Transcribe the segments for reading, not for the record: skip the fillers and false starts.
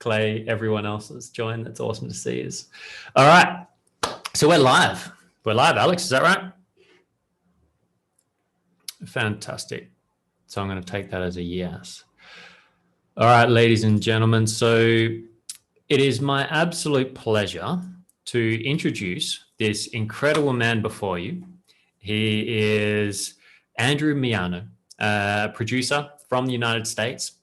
Clay, everyone else that's joined. That's awesome to see us. All right. So we're live. We're live, Alex. Is that right? Fantastic. So I'm going to take that as a yes. All right, ladies and gentlemen. So it is my absolute pleasure to introduce this incredible man before you. He is Andrew Miano, producer from the United States.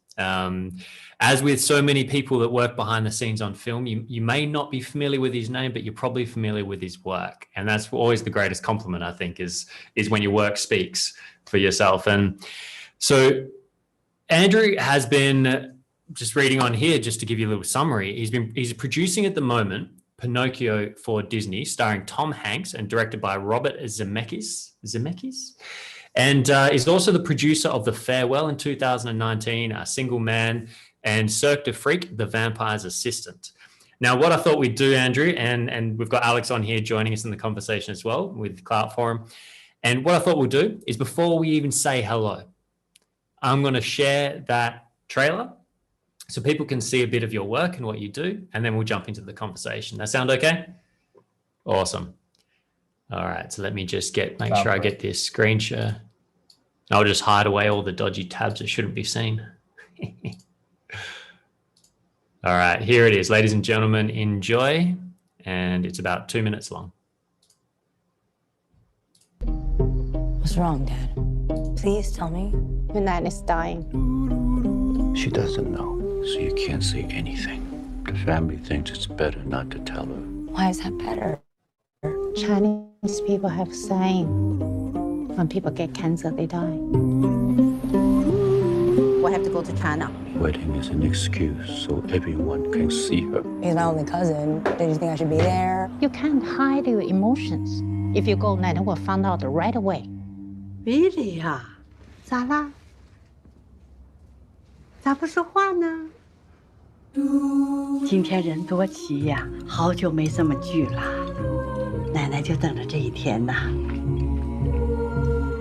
As with so many people that work behind the scenes on film, you may not be familiar with his name, but you're probably familiar with his work. And that's always the greatest compliment, I think, is when your work speaks for yourself. And so Andrew has been, just reading on here, just to give you a little summary, he's producing at the moment Pinocchio for Disney, starring Tom Hanks and directed by Robert Zemeckis. And is also the producer of The Farewell in 2019, A Single Man, and Cirque de Freak, The Vampire's Assistant. Now, what I thought we'd do, Andrew, and we've got Alex on here joining us in the conversation as well with Clout Forum. And what I thought we'll do is, before we even say hello, I'm going to share that trailer so people can see a bit of your work and what you do, and then we'll jump into the conversation. That sound okay? Awesome. All right, so let me just make sure I get this screen share. I'll just hide away all the dodgy tabs that shouldn't be seen. All right, here it is, ladies and gentlemen. Enjoy, and it's about 2 minutes long. What's wrong, Dad? Please tell me. Your Nan is dying. She doesn't know, so you can't say anything. The family thinks it's better not to tell her. Why is that better? Chinese people have saying, when people get cancer, they die. We have to go to China. Wedding is an excuse so everyone can see her. He's my only cousin. Did you think I should be there? You can't hide your emotions. If you go, Nana will find out right away. Really 呀？咋啦？咋不说话呢？今天人多齐呀，好久没这么聚了，奶奶就等着这一天呐。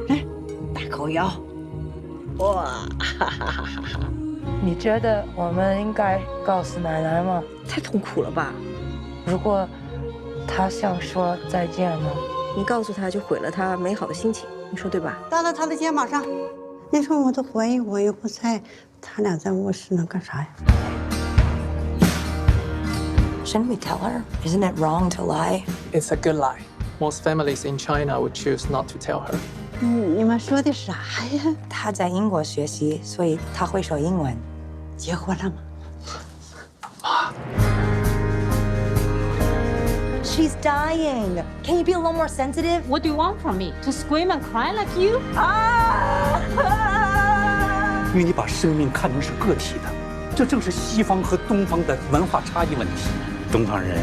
哎，大口咬，哇，哈哈哈哈哈！你觉得我们应该告诉奶奶吗？太痛苦了吧？如果她想说再见呢？你告诉她就毁了她美好的心情，你说对吧？搭到她的肩膀上。你说我都怀疑我以后他俩在卧室能干啥呀？ Shouldn't we tell her? Isn't it wrong to lie? It's a good lie. Most families in China would choose not to tell her. 你们说的啥呀？她在英国学习，所以她会说英文。结婚了吗？妈。 She's dying. Can you be a little more sensitive? What do you want from me? To scream and cry like you? 因为你把生命看成是个体的，这正是西方和东方的文化差异问题。东方人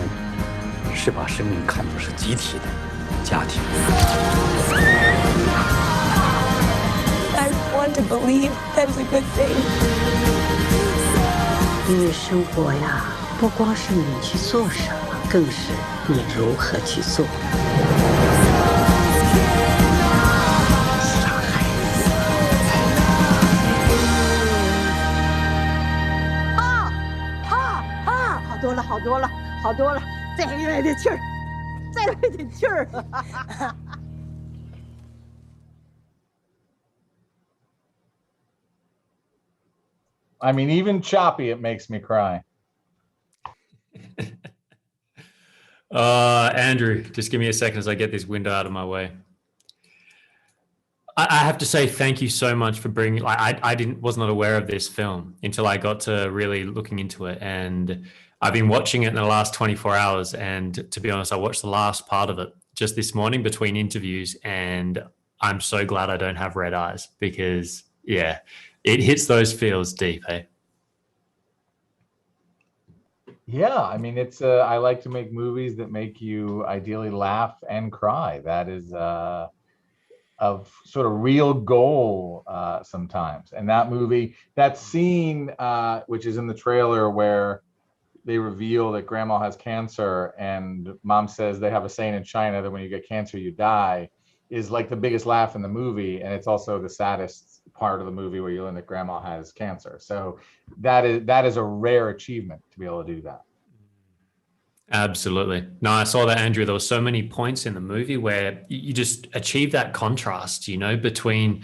是把生命看作是集体的家庭。I want to believe that's a good thing. 因为生活呀，不光是你去做什么，更是你如何去做。傻孩子。好多了，好多了，好多了，再来点气儿，再来点气儿。I mean, even choppy, it makes me cry. Andrew, just give me a second as I get this window out of my way. I have to say thank you so much for bringing. Was not aware of this film until I got to really looking into it, and I've been watching it in the last 24 hours. And to be honest, I watched the last part of it just this morning between interviews, and I'm so glad I don't have red eyes because, yeah, it hits those feels deep, eh? Yeah, I mean, it's I like to make movies that make you ideally laugh and cry. That is of sort of real goal sometimes. And that movie, that scene, which is in the trailer where they reveal that grandma has cancer and mom says they have a saying in China that when you get cancer, you die, is like the biggest laugh in the movie. And it's also the saddest part of the movie where you learn that grandma has cancer. So that is a rare achievement to be able to do that. Absolutely. No, I saw that, Andrew. There were so many points in the movie where you just achieve that contrast, between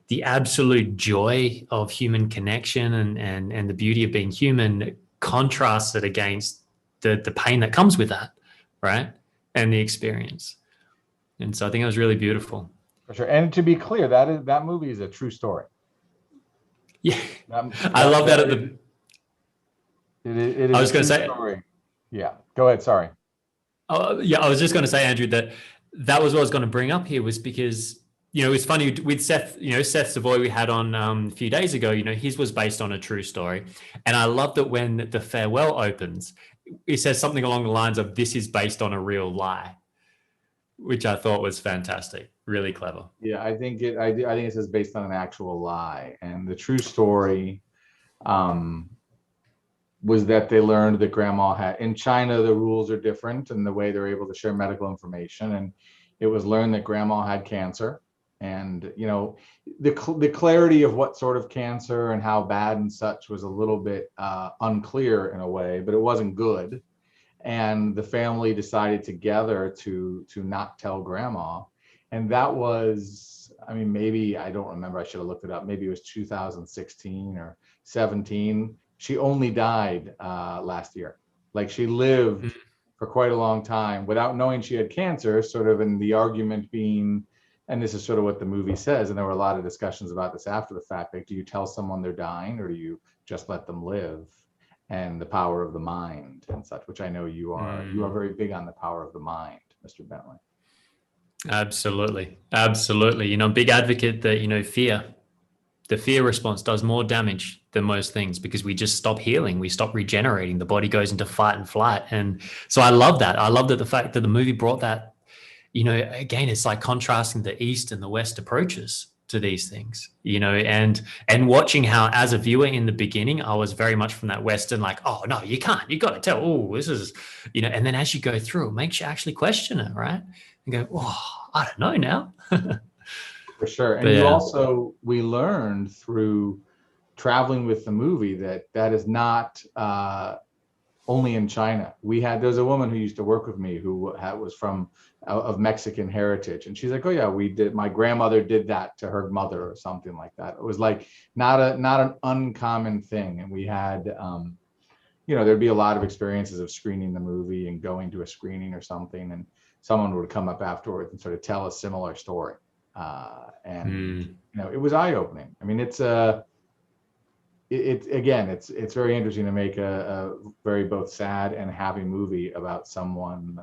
the absolute joy of human connection and the beauty of being human, contrasted against the pain that comes with that, right? And the experience. And so I think it was really beautiful. For sure. And to be clear, that movie is a true story. Yeah. I love that. It is I was going to say, story. Yeah, go ahead. Sorry. Yeah, I was just going to say, Andrew, that was what I was going to bring up here, was because, it's funny with Seth, Seth Savoy we had on a few days ago, his was based on a true story. And I love that when The Farewell opens, it says something along the lines of, this is based on a real lie, which I thought was fantastic. Really clever. Yeah, I think it says based on an actual lie. And the true story, was that they learned that grandma had, in China, the rules are different and the way they're able to share medical information. And it was learned that grandma had cancer. And, the clarity of what sort of cancer and how bad and such was a little bit unclear in a way, but it wasn't good. And the family decided together to not tell grandma. And that was, maybe, I don't remember, I should have looked it up. Maybe it was 2016 or 17. She only died last year. Like, she lived for quite a long time without knowing she had cancer, sort of, in the argument being, and this is sort of what the movie says, and there were a lot of discussions about this after the fact, like, do you tell someone they're dying or do you just let them live? And the power of the mind and such, which I know you are very big on the power of the mind, Mr. Bentley. Absolutely. Absolutely. Big advocate that, fear. The fear response does more damage than most things because we just stop healing. We stop regenerating. The body goes into fight and flight. And so I love that. I love that the fact that the movie brought that, again, it's like contrasting the East and the West approaches to these things, and watching how, as a viewer in the beginning, I was very much from that Western, like, oh no, you can't, you got to tell, oh, this is, and then as you go through, it makes you actually question it, right? And go, oh, I don't know now. For sure. And we learned through traveling with the movie that is not only in China. There's a woman who used to work with me who was of Mexican heritage. And she's like, oh yeah, my grandmother did that to her mother or something like that. It was like not an uncommon thing. And we had, there'd be a lot of experiences of screening the movie and going to a screening or something. And someone would come up afterwards and sort of tell a similar story. It was eye-opening. It's very interesting to make a very both sad and happy movie about someone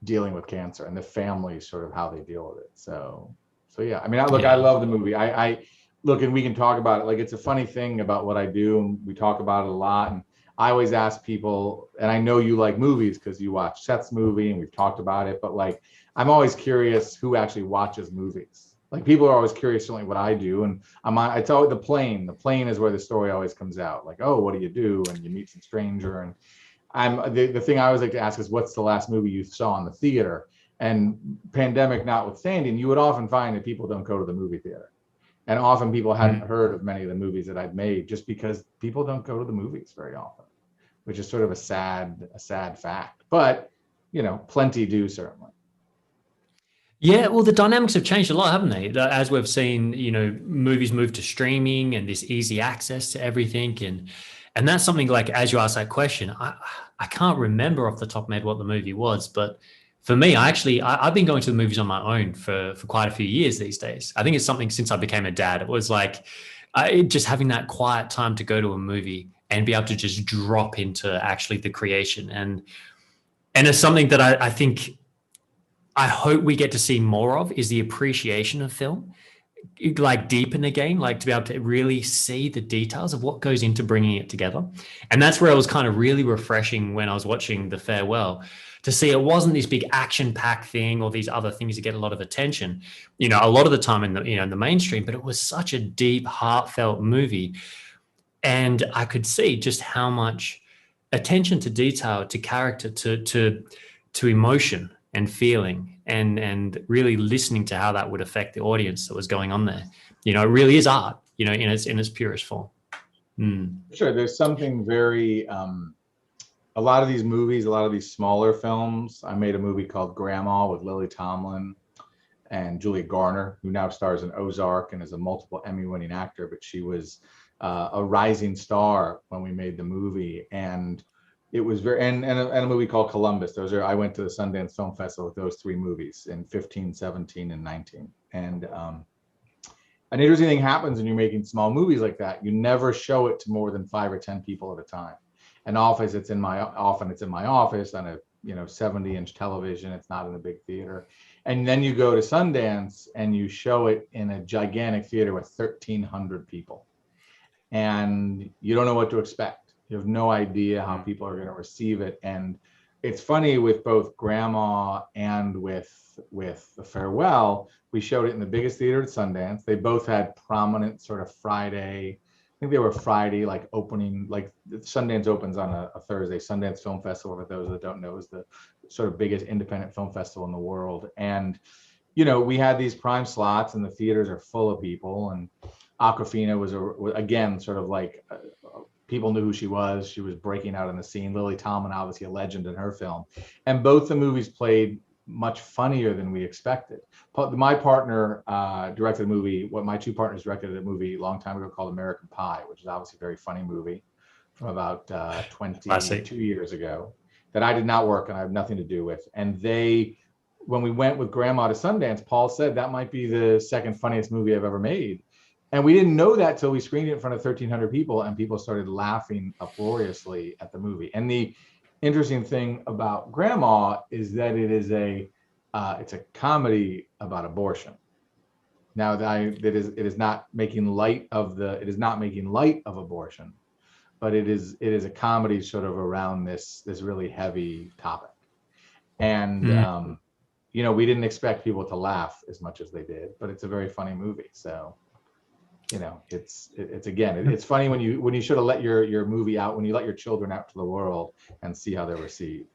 dealing with cancer and the family, sort of how they deal with it. So yeah, I love the movie. I look, and we can talk about it. Like, it's a funny thing about what I do, and we talk about it a lot. And I always ask people, and I know you like movies because you watch Seth's movie and we've talked about it, but like, I'm always curious who actually watches movies. Like, people are always curious, certainly what I do. And it's always the plane. The plane is where the story always comes out. Like, oh, what do you do? And you meet some stranger. And the thing I always like to ask is, what's the last movie you saw in the theater? And pandemic notwithstanding, you would often find that people don't go to the movie theater. And often people hadn't heard of many of the movies that I've made just because people don't go to the movies very often, which is sort of a sad fact. But, plenty do, certainly. Yeah, well, the dynamics have changed a lot, haven't they? As we've seen, movies move to streaming and this easy access to everything. And that's something, like, as you ask that question, I can't remember off the top of my head what the movie was. But for me, I've been going to the movies on my own for quite a few years these days. I think it's something since I became a dad. It was like just having that quiet time to go to a movie and be able to just drop into actually the creation. And it's something that I think, I hope we get to see more of, is the appreciation of film, like deepen again, like to be able to really see the details of what goes into bringing it together. And that's where it was kind of really refreshing when I was watching The Farewell, to see it wasn't this big action-packed thing or these other things that get a lot of attention, a lot of the time in the, in the mainstream, but it was such a deep, heartfelt movie. And I could see just how much attention to detail, to character, to emotion and feeling, and really listening to how that would affect the audience that was going on there. You know, it really is art, you know, in its purest form. Sure, there's something very, a lot of these movies, a lot of these smaller films. I made a movie called Grandma with Lily Tomlin and Julia Garner, who now stars in Ozark and is a multiple Emmy-winning actor, but she was a rising star when we made the movie. And it was very, and a movie called Columbus. I went to the Sundance Film Festival with those three movies in 15, 17, and 19. And an interesting thing happens when you're making small movies like that. You never show it to more than 5 or 10 people at a time. And often it's in my office on a 70-inch television. It's not in a big theater. And then you go to Sundance and you show it in a gigantic theater with 1,300 people. And you don't know what to expect. You have no idea how people are going to receive it. And it's funny with both Grandma and with The Farewell, we showed it in the biggest theater at Sundance. They both had prominent sort of Friday, I think they were Friday, like opening, like Sundance opens on a Thursday. Sundance Film Festival, for those that don't know, is the sort of biggest independent film festival in the world. And, you know, we had these prime slots and the theaters are full of people. And Awkwafina was again, sort of like, people knew who she was. She was breaking out in the scene. Lily Tomlin, obviously a legend in her film. And both the movies played much funnier than we expected. My partner directed a movie, my two partners directed a movie a long time ago called American Pie, which is obviously a very funny movie from about 22 years ago that I did not work and I have nothing to do with. And when we went with Grandma to Sundance, Paul said that might be the second funniest movie I've ever made. And we didn't know that till we screened it in front of 1,300 people and people started laughing uproariously at the movie. And the interesting thing about Grandma is that it's a comedy about abortion. Now it is not making light of abortion, but it is a comedy sort of around this really heavy topic. And you know, we didn't expect people to laugh as much as they did, but it's a very funny movie. So, you know, it's funny when you should have let your movie out, when you let your children out to the world and see how they're received.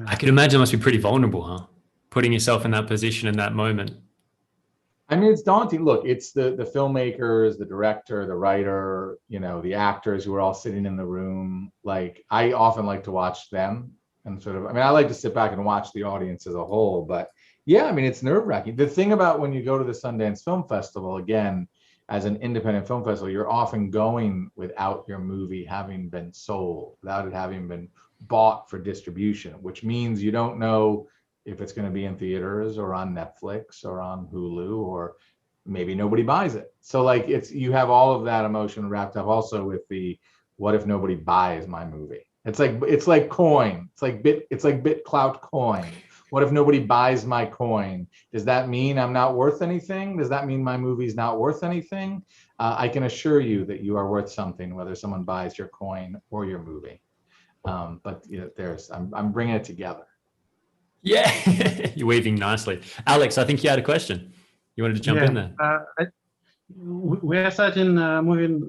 I can imagine it must be pretty vulnerable, huh? Putting yourself in that position in that moment. I mean, it's daunting. Look, it's the filmmakers, the director, the writer, you know, the actors who are all sitting in the room. Like, I often like to watch them and sort of, I mean, I like to sit back and watch the audience as a whole, but yeah, I mean, it's nerve-wracking. The thing about when you go to the Sundance Film Festival, again, as an independent film festival, you're often going without your movie having been sold, without it having been bought for distribution, which means you don't know if it's going to be in theaters or on Netflix or on Hulu, or maybe nobody buys it. So like, you have all of that emotion wrapped up also with the, what if nobody buys my movie? It's like coin. It's like BitClout coin. What if nobody buys my coin? Does that mean I'm not worth anything? Does that mean my movie's not worth anything? I can assure you that you are worth something, whether someone buys your coin or your movie. But you know, I'm bringing it together. Yeah, you're weaving nicely. Alex, I think you had a question. You wanted to jump in there. We are starting moving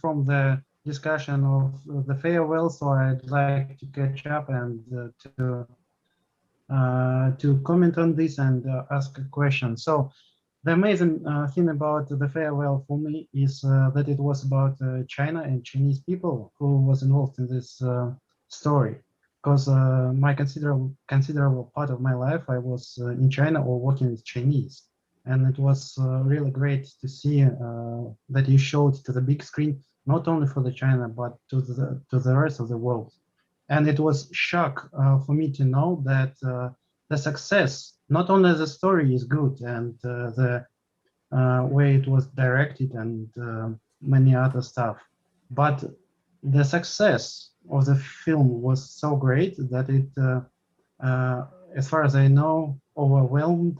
from the discussion of the farewell, so I'd like to catch up and to comment on this and ask a question. So the amazing thing about the farewell for me is that it was about China and Chinese people who was involved in this story. Because my considerable part of my life, I was in China or working with Chinese. And it was really great to see that you showed to the big screen, not only for the China, but to the rest of the world. And it was shock for me to know that the success, not only the story is good and the way it was directed and many other stuff, but the success of the film was so great that it, as far as I know, overwhelmed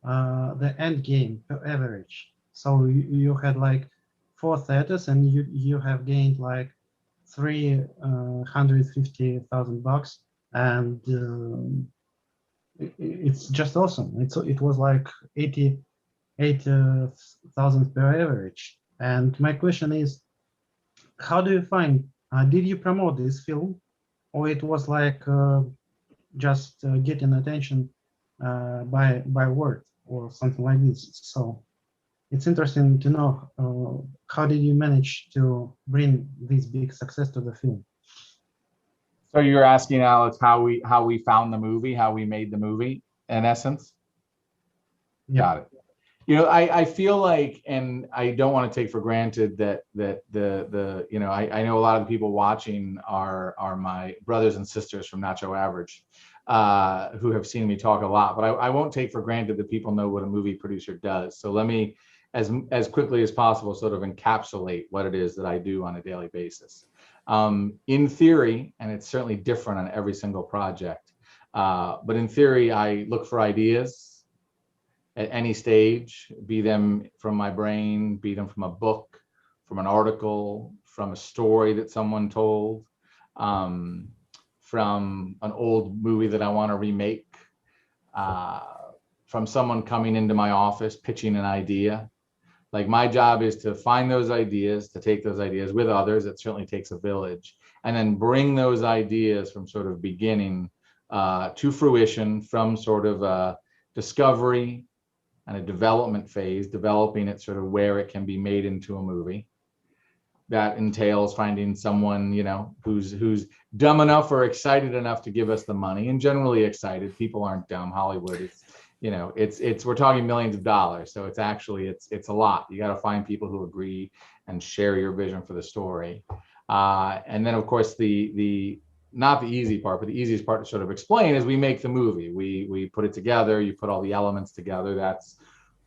the end game per average. So you had like 4 theaters and you have gained like $350,000, and it's just awesome. It was like 88,000 per average. And my question is, how do you find? Did you promote this film, or it was like just getting attention by word or something like this? So it's interesting to know how did you manage to bring this big success to the film? So you're asking, Alex, how we found the movie, how we made the movie, in essence? Yeah. Got it. You know, I feel like, and I don't want to take for granted that the you know, I know a lot of the people watching are my brothers and sisters from Nacho Average, who have seen me talk a lot, but I won't take for granted that people know what a movie producer does. So let me, as quickly as possible, sort of encapsulate what it is that I do on a daily basis. In theory, and it's certainly different on every single project, but in theory, I look for ideas at any stage, be them from my brain, be them from a book, from an article, from a story that someone told, from an old movie that I want to remake, from someone coming into my office pitching an idea. Like, my job is to find those ideas, to take those ideas with others. It certainly takes a village, and then bring those ideas from sort of beginning to fruition, from sort of a discovery and a development phase, developing it sort of where it can be made into a movie. That entails finding someone, you know, who's dumb enough or excited enough to give us the money, and generally excited. People aren't dumb. Hollywood is, you know, it's we're talking millions of dollars, so it's actually it's a lot. You got to find people who agree and share your vision for the story, and then of course the not the easy part, but the easiest part to sort of explain is we make the movie. We put it together. You put all the elements together. That's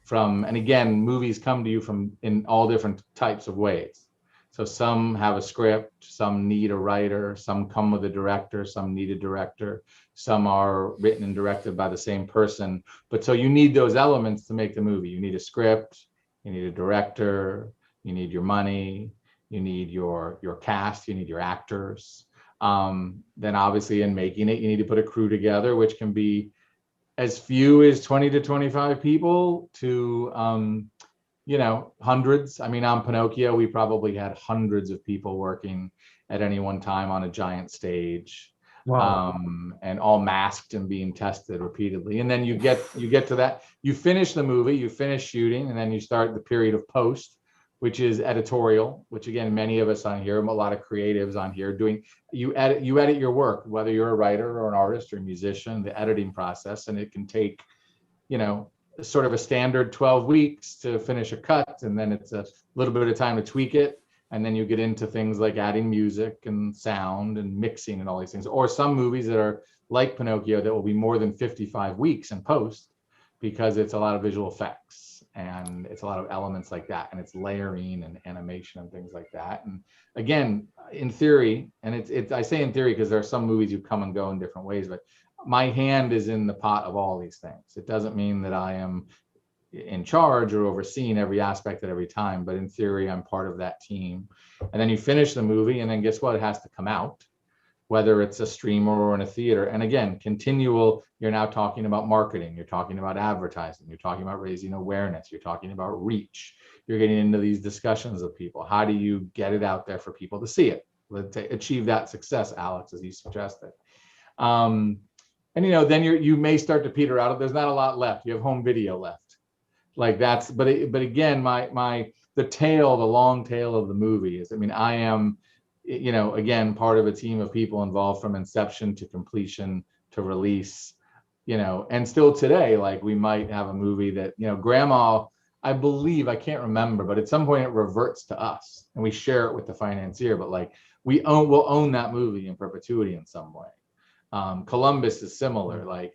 from, and again, movies come to you from in all different types of ways. So some have a script, some need a writer, some come with a director, some need a director, some are written and directed by the same person. But so you need those elements to make the movie. You need a script, you need a director, you need your money, you need your cast, you need your actors. Then obviously in making it, you need to put a crew together, which can be as few as 20 to 25 people to, you know, hundreds. I mean, on Pinocchio, we probably had hundreds of people working at any one time on a giant stage. Wow. And all masked and being tested repeatedly. And then you get to that, you finish the movie, you finish shooting, and then you start the period of post, which is editorial, which again, many of us on here, a lot of creatives on here doing, you edit your work, whether you're a writer or an artist or a musician, the editing process, and it can take, you know, sort of a standard 12 weeks to finish a cut, and then it's a little bit of time to tweak it, and then you get into things like adding music and sound and mixing and all these things. Or some movies that are like Pinocchio that will be more than 55 weeks in post, because it's a lot of visual effects and it's a lot of elements like that, and it's layering and animation and things like that. And again, in theory, and it's I say in theory because there are some movies you come and go in different ways, but my hand is in the pot of all these things. It doesn't mean that I am in charge or overseeing every aspect at every time, but in theory, I'm part of that team. And then you finish the movie, and then guess what? It has to come out, whether it's a streamer or in a theater. And again, continual, you're now talking about marketing, you're talking about advertising, you're talking about raising awareness, you're talking about reach. You're getting into these discussions with people. How do you get it out there for people to see it? Let's achieve that success, Alex, as you suggested. And you know, then you may start to peter out. There's not a lot left. You have home video left. Like that's, but again, the long tail of the movie is, I mean, I am, you know, again, part of a team of people involved from inception to completion to release, you know, and still today, like we might have a movie that, you know, Grandma, I believe, I can't remember, but at some point it reverts to us and we share it with the financier, but like we'll own that movie in perpetuity in some way. Columbus is similar, like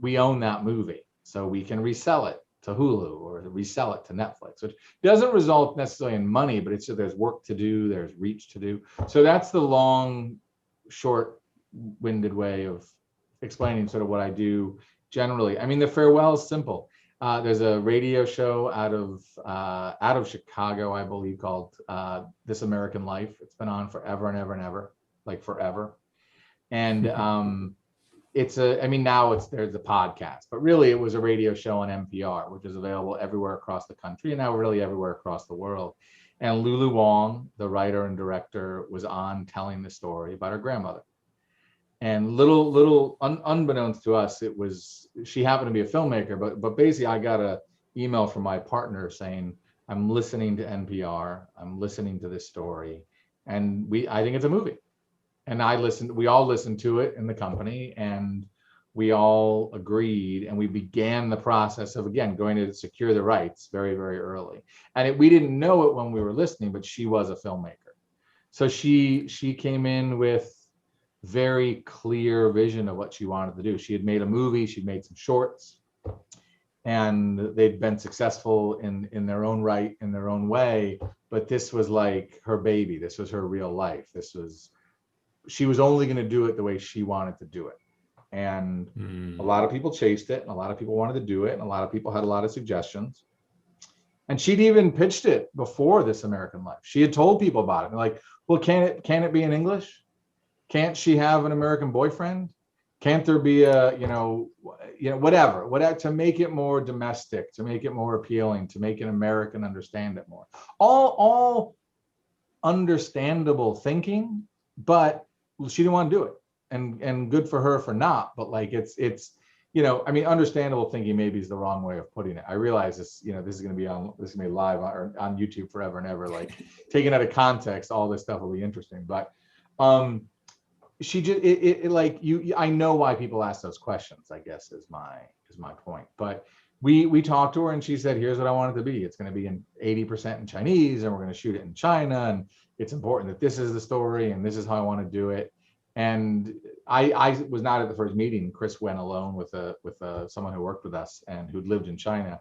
we own that movie, so we can resell it to Hulu or resell it to Netflix, which doesn't result necessarily in money, but it's there's work to do, there's reach to do. So that's the long, short-winded way of explaining sort of what I do generally. I mean, the farewell is simple. There's a radio show out of Chicago, I believe, called This American Life. It's been on forever and ever and ever, like forever. And I mean, now there's a podcast, but really it was a radio show on NPR, which is available everywhere across the country and now really everywhere across the world. And Lulu Wong, the writer and director, was on telling the story about her grandmother. And little unbeknownst to us, she happened to be a filmmaker, but basically I got a email from my partner saying, I'm listening to NPR, I'm listening to this story, and I think it's a movie. And we all listened to it in the company, and we all agreed, and we began the process of, again, going to secure the rights very, very early. And we didn't know it when we were listening, but she was a filmmaker. So she came in with very clear vision of what she wanted to do. She had made a movie, she'd made some shorts, and they'd been successful in their own right, in their own way. But this was like her baby. This was her real life. She was only going to do it the way she wanted to do it. And a lot of people chased it, and a lot of people wanted to do it, and a lot of people had a lot of suggestions. And she'd even pitched it before This American Life. She had told people about it. They're like, well, can it be in English? Can't she have an American boyfriend? Can't there be a, whatever, to make it more domestic, to make it more appealing, to make an American understand it more. All understandable thinking, but she didn't want to do it. And good for her for not, but like it's understandable thinking maybe is the wrong way of putting it. I realize this, this is going to be live on YouTube forever and ever. Like taken out of context, all this stuff will be interesting. But she just I know why people ask those questions, I guess is my point. But we talked to her, and she said, here's what I want it to be. It's going to be in 80% in Chinese, and we're going to shoot it in China, and it's important that this is the story, and this is how I want to do it. And I was not at the first meeting. Chris went alone with someone who worked with us and who'd lived in China.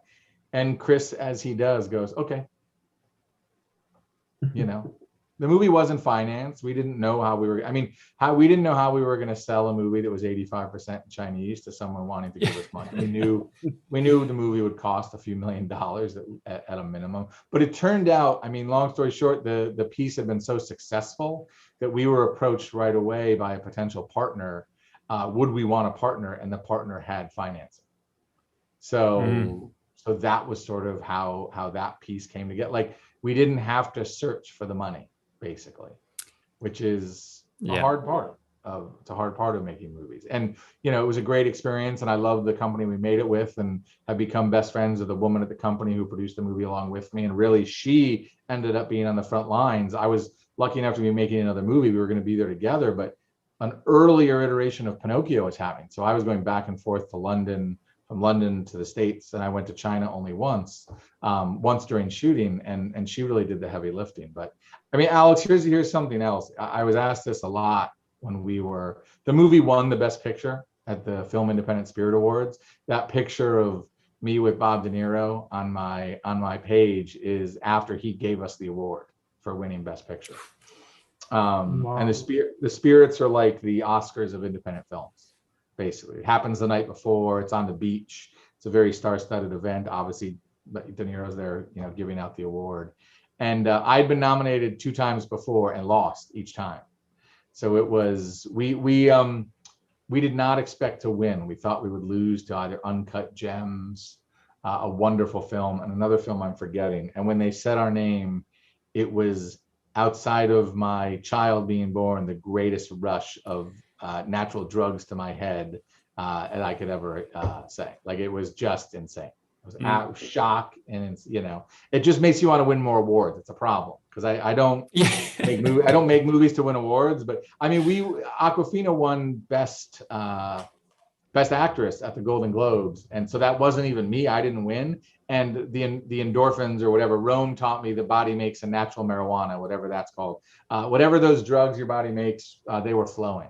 And Chris, as he does, goes, okay. The movie wasn't financed. We didn't know how we were going to sell a movie that was 85% Chinese to someone wanting to give us money. We knew the movie would cost a few $1 million at a minimum. But it turned out, long story short, the piece had been so successful that we were approached right away by a potential partner. Would we want a partner? And the partner had financing. So that was sort of how that piece came together. Like, we didn't have to search for the money, basically, which is a hard part of making movies. And it was a great experience, and I love the company we made it with, and have become best friends with the woman at the company who produced the movie along with me. And really, she ended up being on the front lines. I was lucky enough to be making another movie. We were going to be there together, but an earlier iteration of Pinocchio was happening. So I was going back and forth to London, from London to the States, and I went to China only once during shooting, and she really did the heavy lifting. But Alex, here's something else. I was asked this a lot when the movie won the Best Picture at the Film Independent Spirit Awards. That picture of me with Bob De Niro on my page is after he gave us the award for winning Best Picture. Wow. And the spirits are like the Oscars of independent films. Basically, it happens the night before. It's on the beach. It's a very star-studded event. Obviously, De Niro's there, giving out the award. And I'd been nominated 2 times before and lost each time. So it was we did not expect to win. We thought we would lose to either Uncut Gems, a wonderful film, and another film I'm forgetting. And when they said our name, it was, outside of my child being born, the greatest rush of natural drugs to my head that I could ever say. Like, it was just insane. It was shock, and it just makes you want to win more awards. It's a problem, because I don't make movies to win awards. But Awkwafina won best actress at the Golden Globes, and so that wasn't even me. I didn't win. And the endorphins or whatever, Rome taught me the body makes a natural marijuana, whatever that's called. Whatever those drugs your body makes, they were flowing.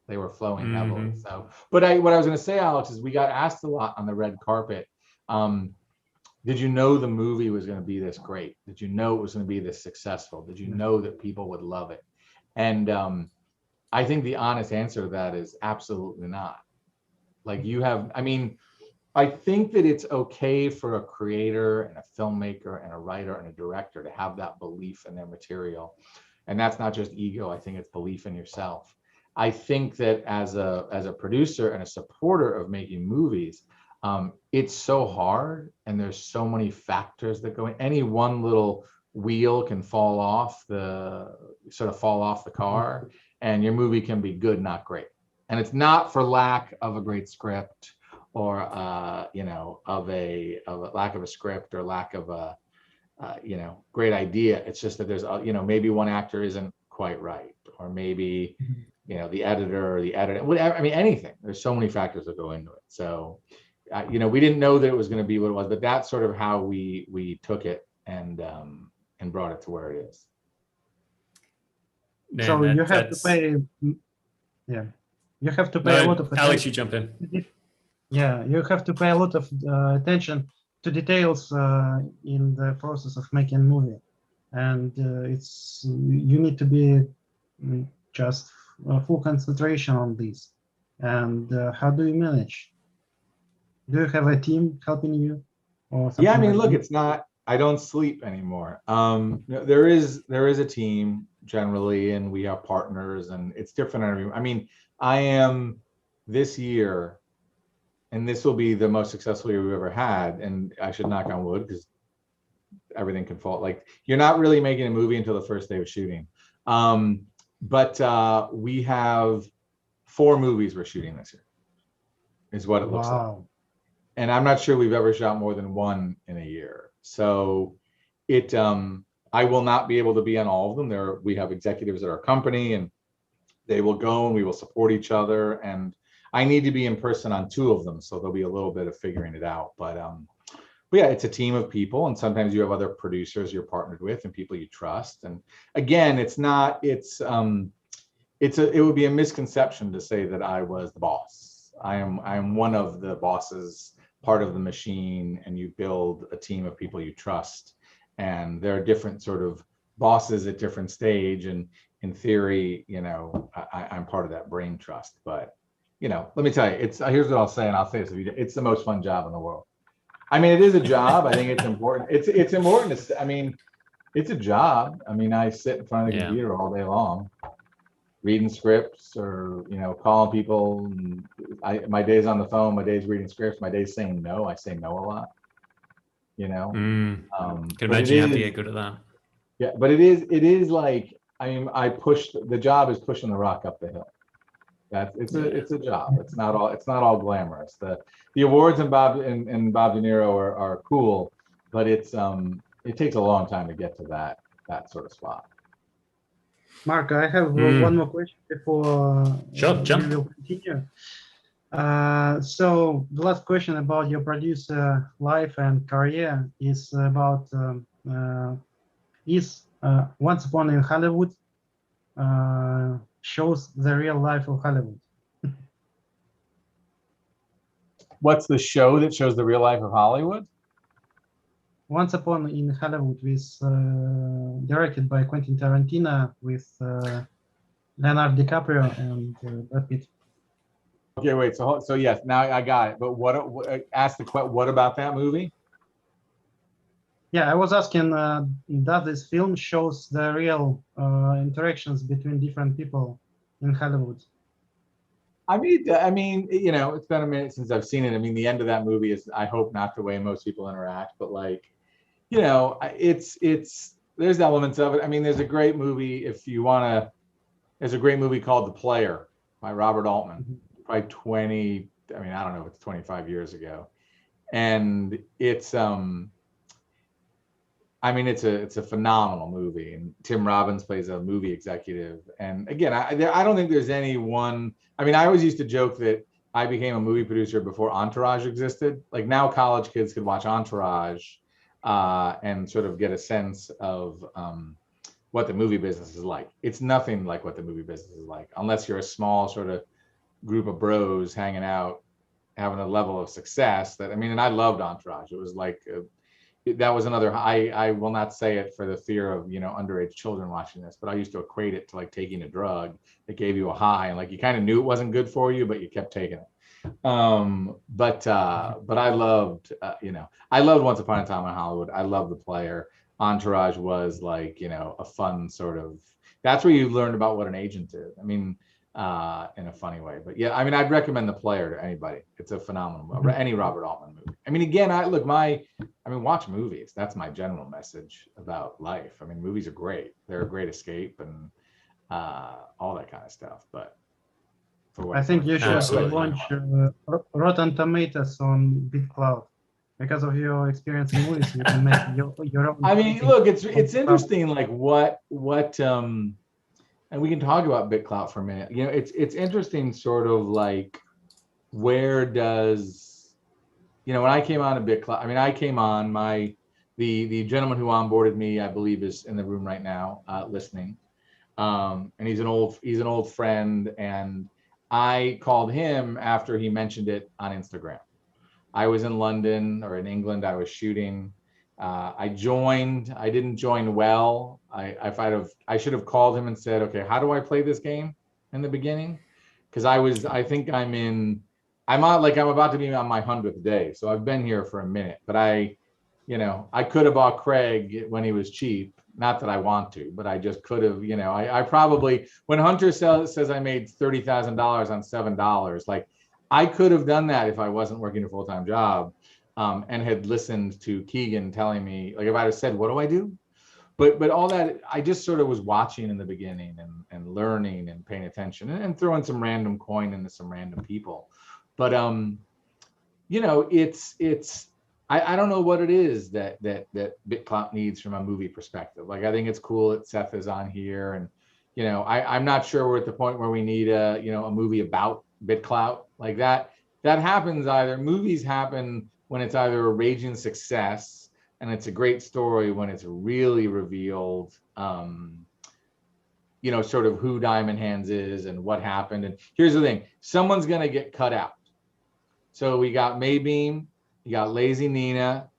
They were flowing heavily. So, but what I was going to say, Alex, is we got asked a lot on the red carpet. Did you know the movie was going to be this great? Did you know it was going to be this successful? Did you know that people would love it? And I think the honest answer to that is absolutely not. Like, I think that it's okay for a creator and a filmmaker and a writer and a director to have that belief in their material. And that's not just ego. I think it's belief in yourself. I think that as a producer and a supporter of making movies, it's so hard, and there's so many factors that go in. Any one little wheel can fall off the car, and your movie can be good, not great. And it's not for lack of a great script you know, of a lack of a script or lack of a you know, great idea. It's just that there's you know, maybe one actor isn't quite right, or maybe you know, the editor or the editor, whatever. I mean, anything. There's so many factors that go into it. So you know, we didn't know that it was going to be what it was, but that's sort of how we took it and brought it to where it is. Man, So you have to pay, yeah, you have to pay a lot of attention. Alex, you jump in. Yeah, you have to pay a lot of attention to details in the process of making a movie, and you need to be just full concentration on this. And how do you manage? Do you have a team helping you, or something? Yeah, I mean, like look, that? it's not. I don't sleep anymore. There is a team generally, and we have partners, and it's different. I mean, I am this year, and this will be the most successful year we've ever had. And I should knock on wood because everything can fall. Like, you're not really making a movie until the first day of shooting. But we have 4 movies we're shooting this year, is what it looks like. And I'm not sure we've ever shot more than 1 in a year. So I will not be able to be on all of them. We have executives at our company, and they will go and we will support each other. And I need to be in person on 2 of them. So there'll be a little bit of figuring it out. But yeah, it's a team of people. And sometimes you have other producers you're partnered with and people you trust. And again, it would be a misconception to say that I was the boss. I am one of the bosses, part of the machine, and you build a team of people you trust. And there are different sort of bosses at different stage. And in theory, you know, I'm part of that brain trust. But, you know, let me tell you, here's what I'll say, and I'll say this: it's the most fun job in the world. I mean, it is a job. I think it's important. It's important to. I mean, it's a job. I mean, I sit in front of the computer all day long, reading scripts, or, you know, calling people. And my days on the phone, my days reading scripts, my days saying no. I say no a lot. You know, can imagine you have to get good at that. Yeah, but it is like, I mean, the job is pushing the rock up the hill. It's a job. It's not all glamorous. The awards and Bob De Niro are cool, but it takes a long time to get to that sort of spot. Mark, I have one more question before we will continue. So the last question about your producer life and career is about Once Upon in Hollywood shows the real life of Hollywood. What's the show that shows the real life of Hollywood? Once Upon in Hollywood, directed by Quentin Tarantino, with Leonardo DiCaprio and Brad Pitt. Okay, wait. So yes, now I got it. But ask the question. What about that movie? Yeah, I was asking, does this film shows the real interactions between different people in Hollywood? I mean, you know, it's been a minute since I've seen it. I mean, the end of that movie is, I hope, not the way most people interact, but, like, you know, there's elements of it. I mean, there's a great movie there's a great movie called The Player by Robert Altman, probably I don't know if it's 25 years ago. And it's a phenomenal movie, and Tim Robbins plays a movie executive. And again, I don't think there's any one. I mean, I always used to joke that I became a movie producer before Entourage existed. Like, now college kids could watch Entourage and sort of get a sense of what the movie business is like. It's nothing like what the movie business is like, unless you're a small sort of group of bros hanging out, having a level of success that, I mean, and I loved Entourage. It was like, that was another, I will not say it for the fear of, you know, underage children watching this, but I used to equate it to like taking a drug that gave you a high, and like, you kind of knew it wasn't good for you, but you kept taking it. But I loved, I loved Once Upon a Time in Hollywood. I loved The Player. Entourage was like, you know, a fun sort of, that's where you learned about what an agent is. I mean, in a funny way, but yeah, I mean, I'd recommend The Player to anybody. It's a phenomenal movie, any Robert Altman movie. I mean, again, watch movies. That's my general message about life. I mean, movies are great. They're a great escape and all that kind of stuff. But what I think you should Absolutely. launch Rotten Tomatoes on BitClout. Because of your experience in movies, you can make your own. I mean, rating look, it's on BitClout. interesting, like what and we can talk about BitClout for a minute. You know, it's interesting, sort of like, where does, you know, when I came on to BitClout, I mean, I came on, the gentleman who onboarded me, I believe, is in the room right now, listening. And he's an old friend, and I called him after he mentioned it on Instagram. I was in London, or in England. I was shooting. I joined. I didn't join well. I should have called him and said, okay, how do I play this game in the beginning? Because I'm about to be on my 100th day. So I've been here for a minute, but I could have bought Craig when he was cheap. Not that I want to, but I just could have, I probably, when Hunter says I made $30,000 on $7, like, I could have done that if I wasn't working a full-time job, and had listened to Keegan telling me, like, if I had said, what do I do? But all that, I just sort of was watching in the beginning and learning and paying attention and throwing some random coin into some random people. But, I don't know what it is that BitClout needs from a movie perspective. Like, I think it's cool that Seth is on here, and, I'm not sure we're at the point where we need a movie about BitClout like that. That happens movies happen when it's either a raging success and it's a great story, when it's really revealed, sort of who Diamond Hands is and what happened. And here's the thing, someone's going to get cut out. So we got Maybeam, you got Lazy Nina,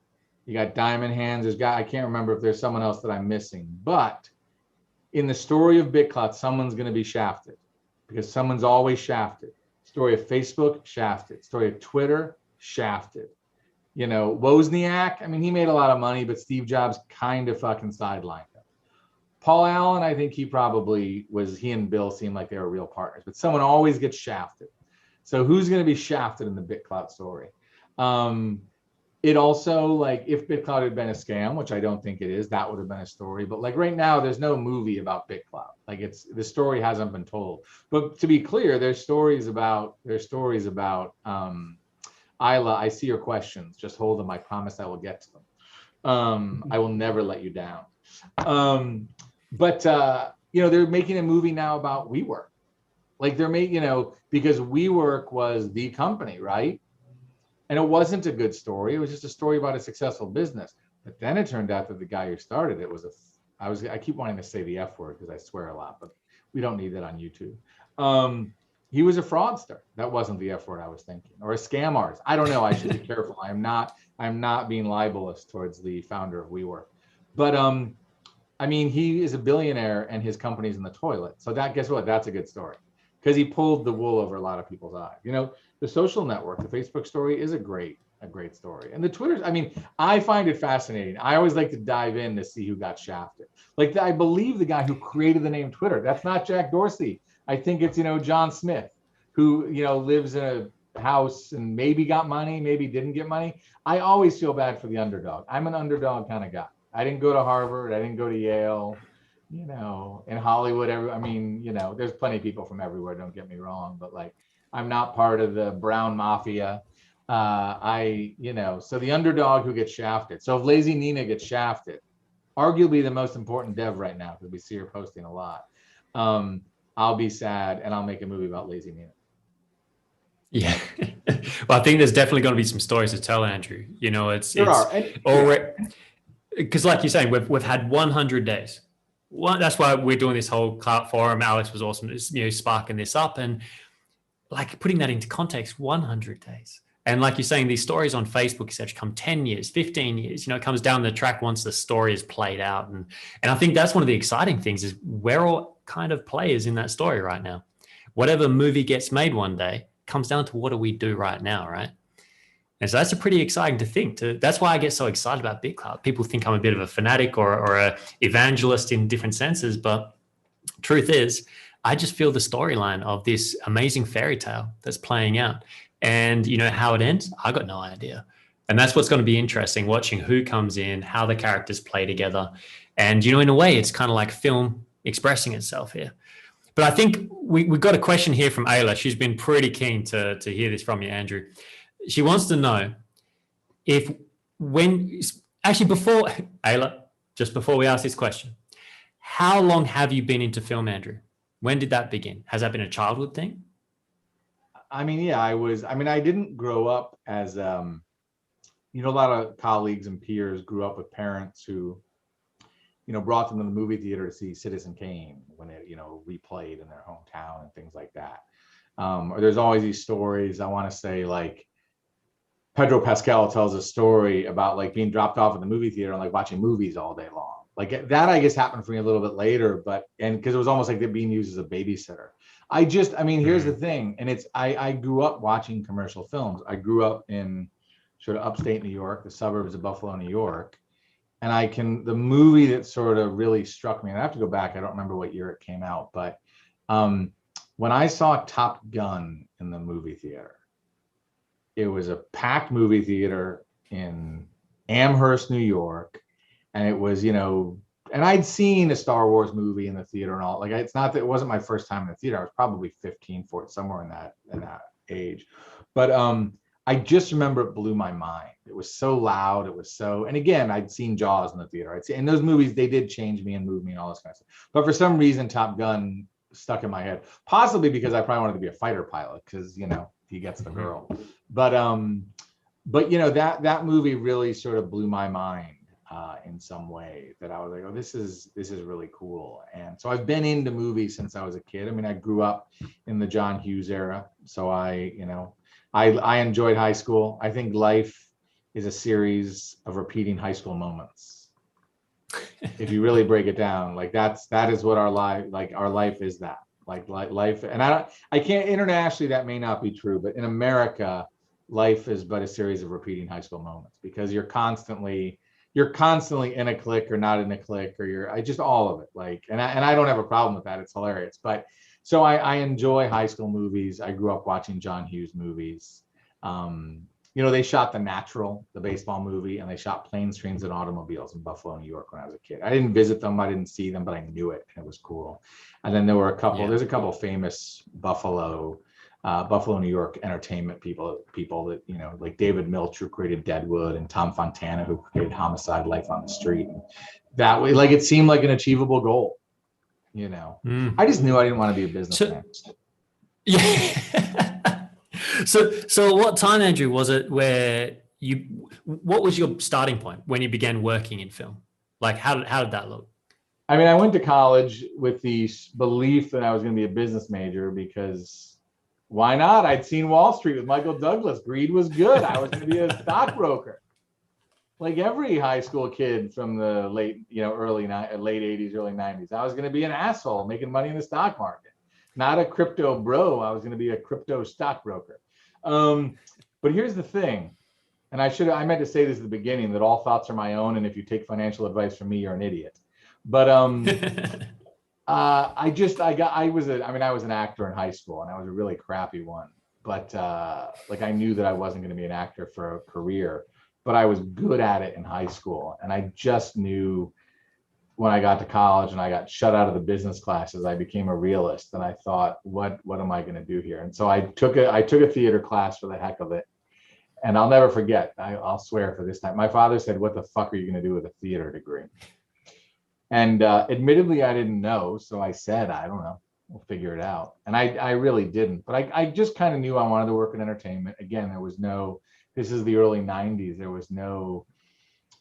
you got Diamond Hands. I can't remember if there's someone else that I'm missing, but in the story of BitClout, someone's going to be shafted, because someone's always shafted. Story of Facebook, shafted. Story of Twitter, shafted. Wozniak, I mean, he made a lot of money, but Steve Jobs kind of fucking sidelined him. Paul Allen, I think he and Bill seemed like they were real partners, but someone always gets shafted. So who's going to be shafted in the BitClout story? It also, like, if BitClout had been a scam, which I don't think it is, that would have been a story. But, like, right now, there's no movie about BitClout. Like, the story hasn't been told. But to be clear, there's stories about Isla. I see your questions. Just hold them. I promise I will get to them. I will never let you down. But they're making a movie now about WeWork. Like, they're making, because WeWork was the company, right? And it wasn't a good story. It was just a story about a successful business. But then it turned out that the guy who started it I keep wanting to say the F word because I swear a lot, but we don't need that on YouTube. He was a fraudster. That wasn't the F word I was thinking, or a scam artist. I don't know. I should be careful. I'm not being libelous towards the founder of WeWork. But I mean, he is a billionaire and his company's in the toilet. So guess what? That's a good story, because he pulled the wool over a lot of people's eyes. The Social Network, the Facebook story, is a great story. And the Twitter, I mean, I find it fascinating. I always like to dive in to see who got shafted. Like, I believe the guy who created the name Twitter, that's not Jack Dorsey. I think it's, John Smith, who, lives in a house and maybe got money, maybe didn't get money. I always feel bad for the underdog. I'm an underdog kind of guy. I didn't go to Harvard. I didn't go to Yale. In Hollywood, there's plenty of people from everywhere, don't get me wrong, but, like, I'm not part of the brown mafia. So the underdog who gets shafted. So if Lazy Nina gets shafted, arguably the most important dev right now, because we see her posting a lot, I'll be sad, and I'll make a movie about Lazy Nina. Yeah. Well, I think there's definitely going to be some stories to tell, Andrew. Because, like you're saying, we've had 100 days. That's why we're doing this whole Clout forum. Alex was awesome, sparking this up, and, like, putting that into context, 100 days. And like you're saying, these stories on Facebook, etc., come 10 years, 15 years, it comes down the track once the story is played out. And I think that's one of the exciting things, is we're all kind of players in that story right now. Whatever movie gets made one day comes down to what do we do right now, right? And so that's a pretty exciting to think. That's why I get so excited about BitClout. People think I'm a bit of a fanatic or a evangelist in different senses, but truth is, I just feel the storyline of this amazing fairy tale that's playing out. And how it ends, I got no idea. And that's what's going to be interesting, watching who comes in, how the characters play together. And, in a way, it's kind of like film expressing itself here. But I think we've got a question here from Ayla. She's been pretty keen to hear this from you, Andrew. She wants to know before, Ayla, just before we ask this question, how long have you been into film, Andrew? When did that begin? Has that been a childhood thing? I mean, yeah, I didn't grow up as, a lot of colleagues and peers grew up with parents who, brought them to the movie theater to see Citizen Kane when it, replayed in their hometown and things like that. Or there's always these stories. I want to say, like, Pedro Pascal tells a story about like being dropped off at the movie theater and like watching movies all day long. Like that, I guess, happened for me a little bit later, and because it was almost like they're being used as a babysitter. Here's the thing, and I grew up watching commercial films. I grew up in sort of upstate New York, the suburbs of Buffalo, New York. And the movie that sort of really struck me, and I have to go back, I don't remember what year it came out, but when I saw Top Gun in the movie theater, it was a packed movie theater in Amherst, New York. And it was, and I'd seen a Star Wars movie in the theater and all. Like, it's not that it wasn't my first time in the theater. I was probably 15 for it, somewhere in that age. But I just remember it blew my mind. It was so loud. It was so, and again, I'd seen Jaws in the theater. And those movies, they did change me and move me and all this kind of stuff. But for some reason, Top Gun stuck in my head, possibly because I probably wanted to be a fighter pilot because, he gets the girl. But that movie really sort of blew my mind in some way, that I was like, oh, this is really cool. And so I've been into movies since I was a kid. I mean, I grew up in the John Hughes era. So I enjoyed high school. I think life is a series of repeating high school moments. If you really break it down, like that is what our life is, that like life. And I can't, internationally, that may not be true, but in America, life is but a series of repeating high school moments, because you're constantly in a clique or not in a clique, or just all of it. Like, and I don't have a problem with that. It's hilarious. But so I enjoy high school movies. I grew up watching John Hughes movies. They shot The Natural, the baseball movie, and they shot Planes, Trains, and Automobiles in Buffalo, New York when I was a kid. I didn't visit them, I didn't see them, but I knew it, and it was cool. And then there were there's a couple of famous Buffalo, New York entertainment people that, like David Milch, who created Deadwood, and Tom Fontana, who created Homicide: Life on the Street. And that way, like, it seemed like an achievable goal, I just knew I didn't want to be a businessman. So what time, Andrew, was it where what was your starting point when you began working in film? Like, how did that look? I mean, I went to college with the belief that I was going to be a business major, because why not? I'd seen Wall Street with Michael Douglas. Greed was good. I was going to be a stockbroker. Like every high school kid from the late 80s, early 90s, I was going to be an asshole making money in the stock market. Not a crypto bro. I was going to be a crypto stockbroker. But here's the thing, and I meant to say this at the beginning, that all thoughts are my own, and if you take financial advice from me, you're an idiot. But I was an actor in high school, and I was a really crappy one. But I knew that I wasn't going to be an actor for a career, but I was good at it in high school, and I just knew when I got to college and I got shut out of the business classes, I became a realist, and I thought, what am I going to do here? And so I took a theater class for the heck of it. And I'll never forget, I'll swear for this time, my father said, what the fuck are you going to do with a theater degree? And admittedly, I didn't know. So I said, I don't know, we'll figure it out. And I really didn't, but I just kind of knew I wanted to work in entertainment. Again, this is the early 90s. There was no,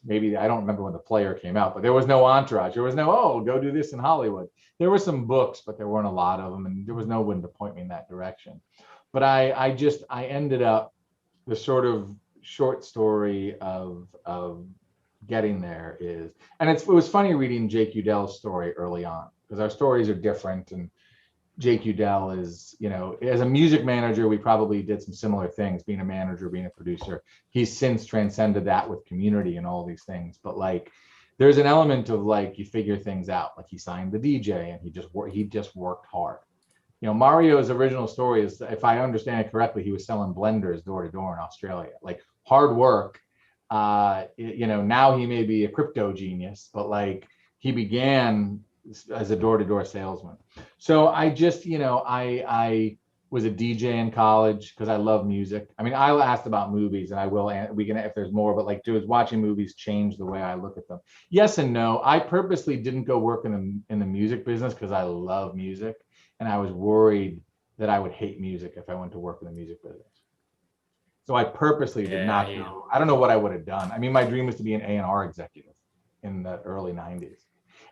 maybe, I don't remember when The Player came out, but there was no entourage. There was no, go do this in Hollywood. There were some books, but there weren't a lot of them. And there was no one to point me in that direction. But I ended up, the sort of short story of getting there is, and it was funny reading Jake Udell's story early on, because our stories are different. And Jake Udell is, as a music manager, we probably did some similar things, being a manager, being a producer. He's since transcended that with Community and all these things. But like, there's an element of like, you figure things out. Like, he signed the DJ and he just worked hard. Mario's original story is, if I understand it correctly, he was selling blenders door to door in Australia. Like, hard work. Now he may be a crypto genius, but like, he began as a door-to-door salesman. So I just, I was a DJ in college because I love music. I mean, I asked about movies, and we can, if there's more, but like, does watching movies change the way I look at them? Yes and no. I purposely didn't go work in the music business because I love music, and I was worried that I would hate music if I went to work in the music business. So I purposely did not go. I don't know what I would have done. I mean, my dream was to be an A&R executive in the early 90s.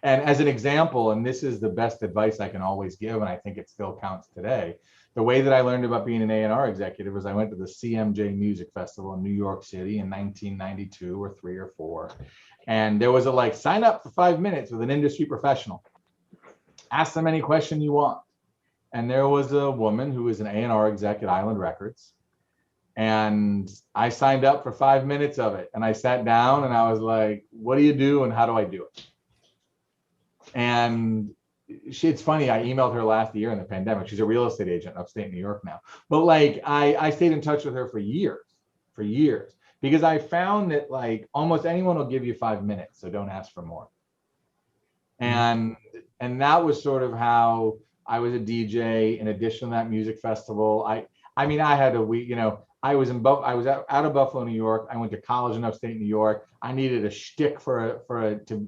And as an example, and this is the best advice I can always give, and I think it still counts today, the way that I learned about being an A&R executive was I went to the CMJ Music Festival in New York City in 1992 or 3 or 4. And there was a sign up for 5 minutes with an industry professional. Ask them any question you want. And there was a woman who was an A&R exec at Island Records. And I signed up for 5 minutes of it. And I sat down and I was like, what do you do and how do I do it? And it's funny, I emailed her last year in the pandemic. She's a real estate agent in upstate New York now. But I stayed in touch with her for years, because I found that almost anyone will give you 5 minutes, so don't ask for more. And that was sort of how I was a DJ in addition to that music festival. I mean, I had a week, I was out of Buffalo, New York. I went to college in upstate New York. I needed a shtick for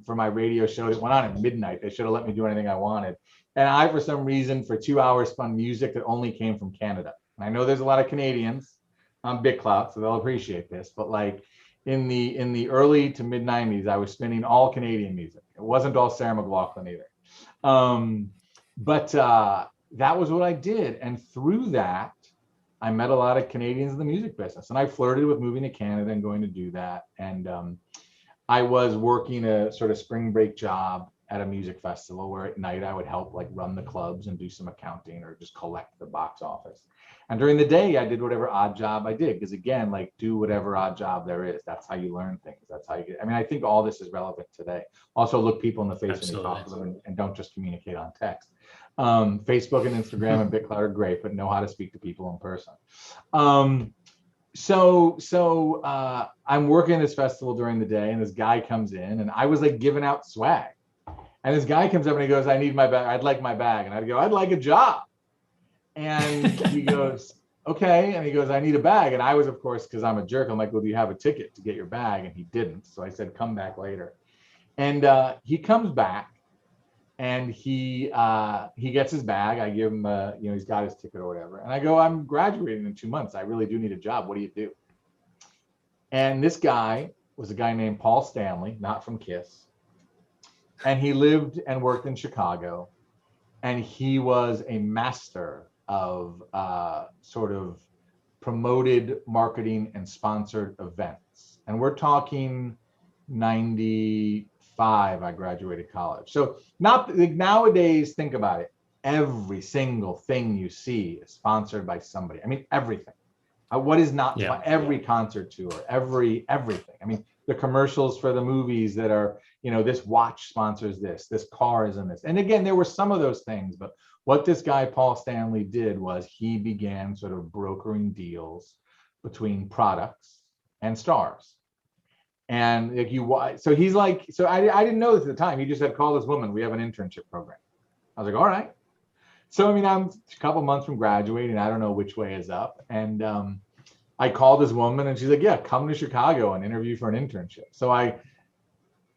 my radio show that went on at midnight. They should have let me do anything I wanted. And I, for some reason, for 2 hours, spun music that only came from Canada. And I know there's a lot of Canadians on BitClout, so they'll appreciate this. But in the early to mid 90s, I was spinning all Canadian music. It wasn't all Sarah McLachlan either. But that was what I did. And through that, I met a lot of Canadians in the music business, and I flirted with moving to Canada and going to do that. And I was working a sort of spring break job at a music festival where at night I would help run the clubs and do some accounting or just collect the box office. And during the day, I did whatever odd job I did, because again, do whatever odd job there is. That's how you learn things. That's how you get. I mean, I think all this is relevant today. Also, look people in the face when you talk to them, and don't just communicate on text. Facebook and Instagram and BitClout are great, but know how to speak to people in person. So I'm working this festival during the day, and this guy comes in, and I was giving out swag. And this guy comes up and he goes, I need my bag. I'd like my bag. And I'd go, I'd like a job. And he goes, okay. And he goes, I need a bag. And I was, of course, because I'm a jerk, I'm like, well, do you have a ticket to get your bag? And he didn't. So I said, come back later. And he comes back. And he gets his bag. I give him he's got his ticket or whatever. And I go, I'm graduating in 2 months. I really do need a job. What do you do? And this guy was a guy named Paul Stanley, not from Kiss. And he lived and worked in Chicago. And he was a master of sort of promoted marketing and sponsored events. And we're talking 95, I graduated college. So not nowadays, think about it. Every single thing you see is sponsored by somebody. I mean, everything. What is not every concert tour, everything. I mean, the commercials for the movies that are, this watch sponsors this car is in this. And again, there were some of those things, but what this guy, Paul Stanley, did was he began sort of brokering deals between products and stars. And so he's I didn't know this at the time. He just said, call this woman. We have an internship program. I was like, all right. So, I mean, I'm a couple months from graduating. I don't know which way is up. And I called this woman and she's like, yeah, come to Chicago and interview for an internship. So I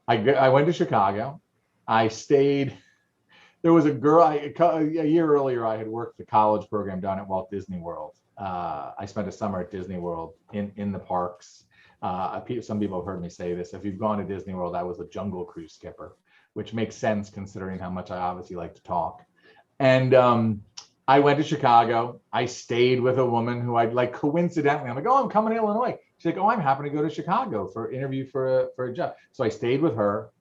went to Chicago. I stayed. There was a girl, a year earlier, I had worked the college program down at Walt Disney World. I spent a summer at Disney World in the parks. Some people have heard me say this. If you've gone to Disney World, I was a Jungle Cruise skipper, which makes sense considering how much I obviously like to talk. And I went to Chicago. I stayed with a woman who I'd coincidentally, I'm like, oh, I'm coming to Illinois. She's like, oh, I'm happy to go to Chicago for an interview for a job. So I stayed with her.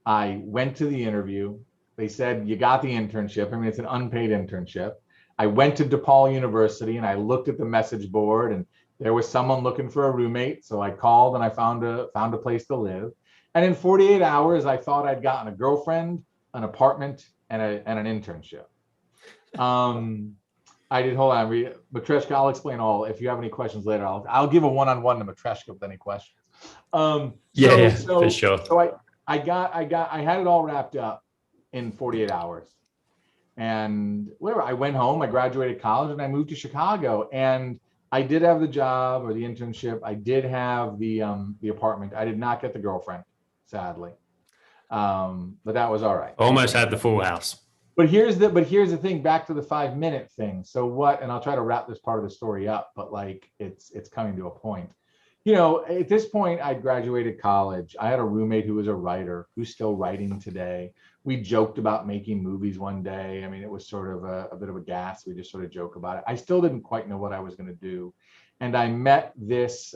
I went to the interview. They said, you got the internship. I mean, it's an unpaid internship. I went to DePaul University and I looked at the message board and there was someone looking for a roommate. So I called and I found a place to live. And in 48 hours, I thought I'd gotten a girlfriend, an apartment, and an internship. I did, hold on, Matreshka, I'll explain all. If you have any questions later, I'll give a one-on-one to Matreshka with any questions. For sure. So I had it all wrapped up. in 48 hours. And whatever, I went home, I graduated college, and I moved to Chicago. And I did have the job or the internship. I did have the apartment. I did not get the girlfriend, sadly. But that was all right. Almost had the full house. But here's the thing, back to the 5-minute thing. So what, and I'll try to wrap this part of the story up, but like it's coming to a point. You know, at this point, I'd graduated college. I had a roommate who was a writer, who's still writing today. We joked about making movies one day. I mean, it was sort of a bit of a gas. We just sort of joke about it. I still didn't quite know what I was going to do. And I met this,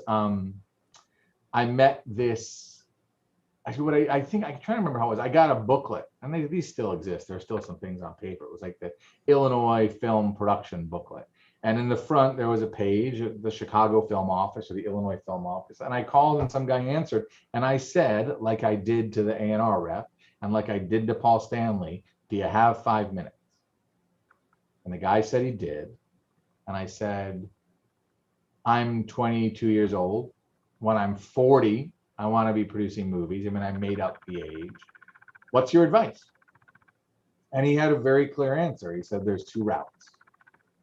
actually, I think I can try to remember how it was. I got a booklet, and these still exist. There's still some things on paper. It was like the Illinois Film Production booklet. And in the front, there was a page of the Chicago Film Office or the Illinois Film Office. And I called, and some guy answered. And I said, like I did to the A&R rep, and like I did to Paul Stanley, do you have 5 minutes? And the guy said he did. And I said, I'm 22 years old. When I'm 40, I want to be producing movies. I mean, I made up the age. What's your advice? And he had a very clear answer. He said, there's 2 routes.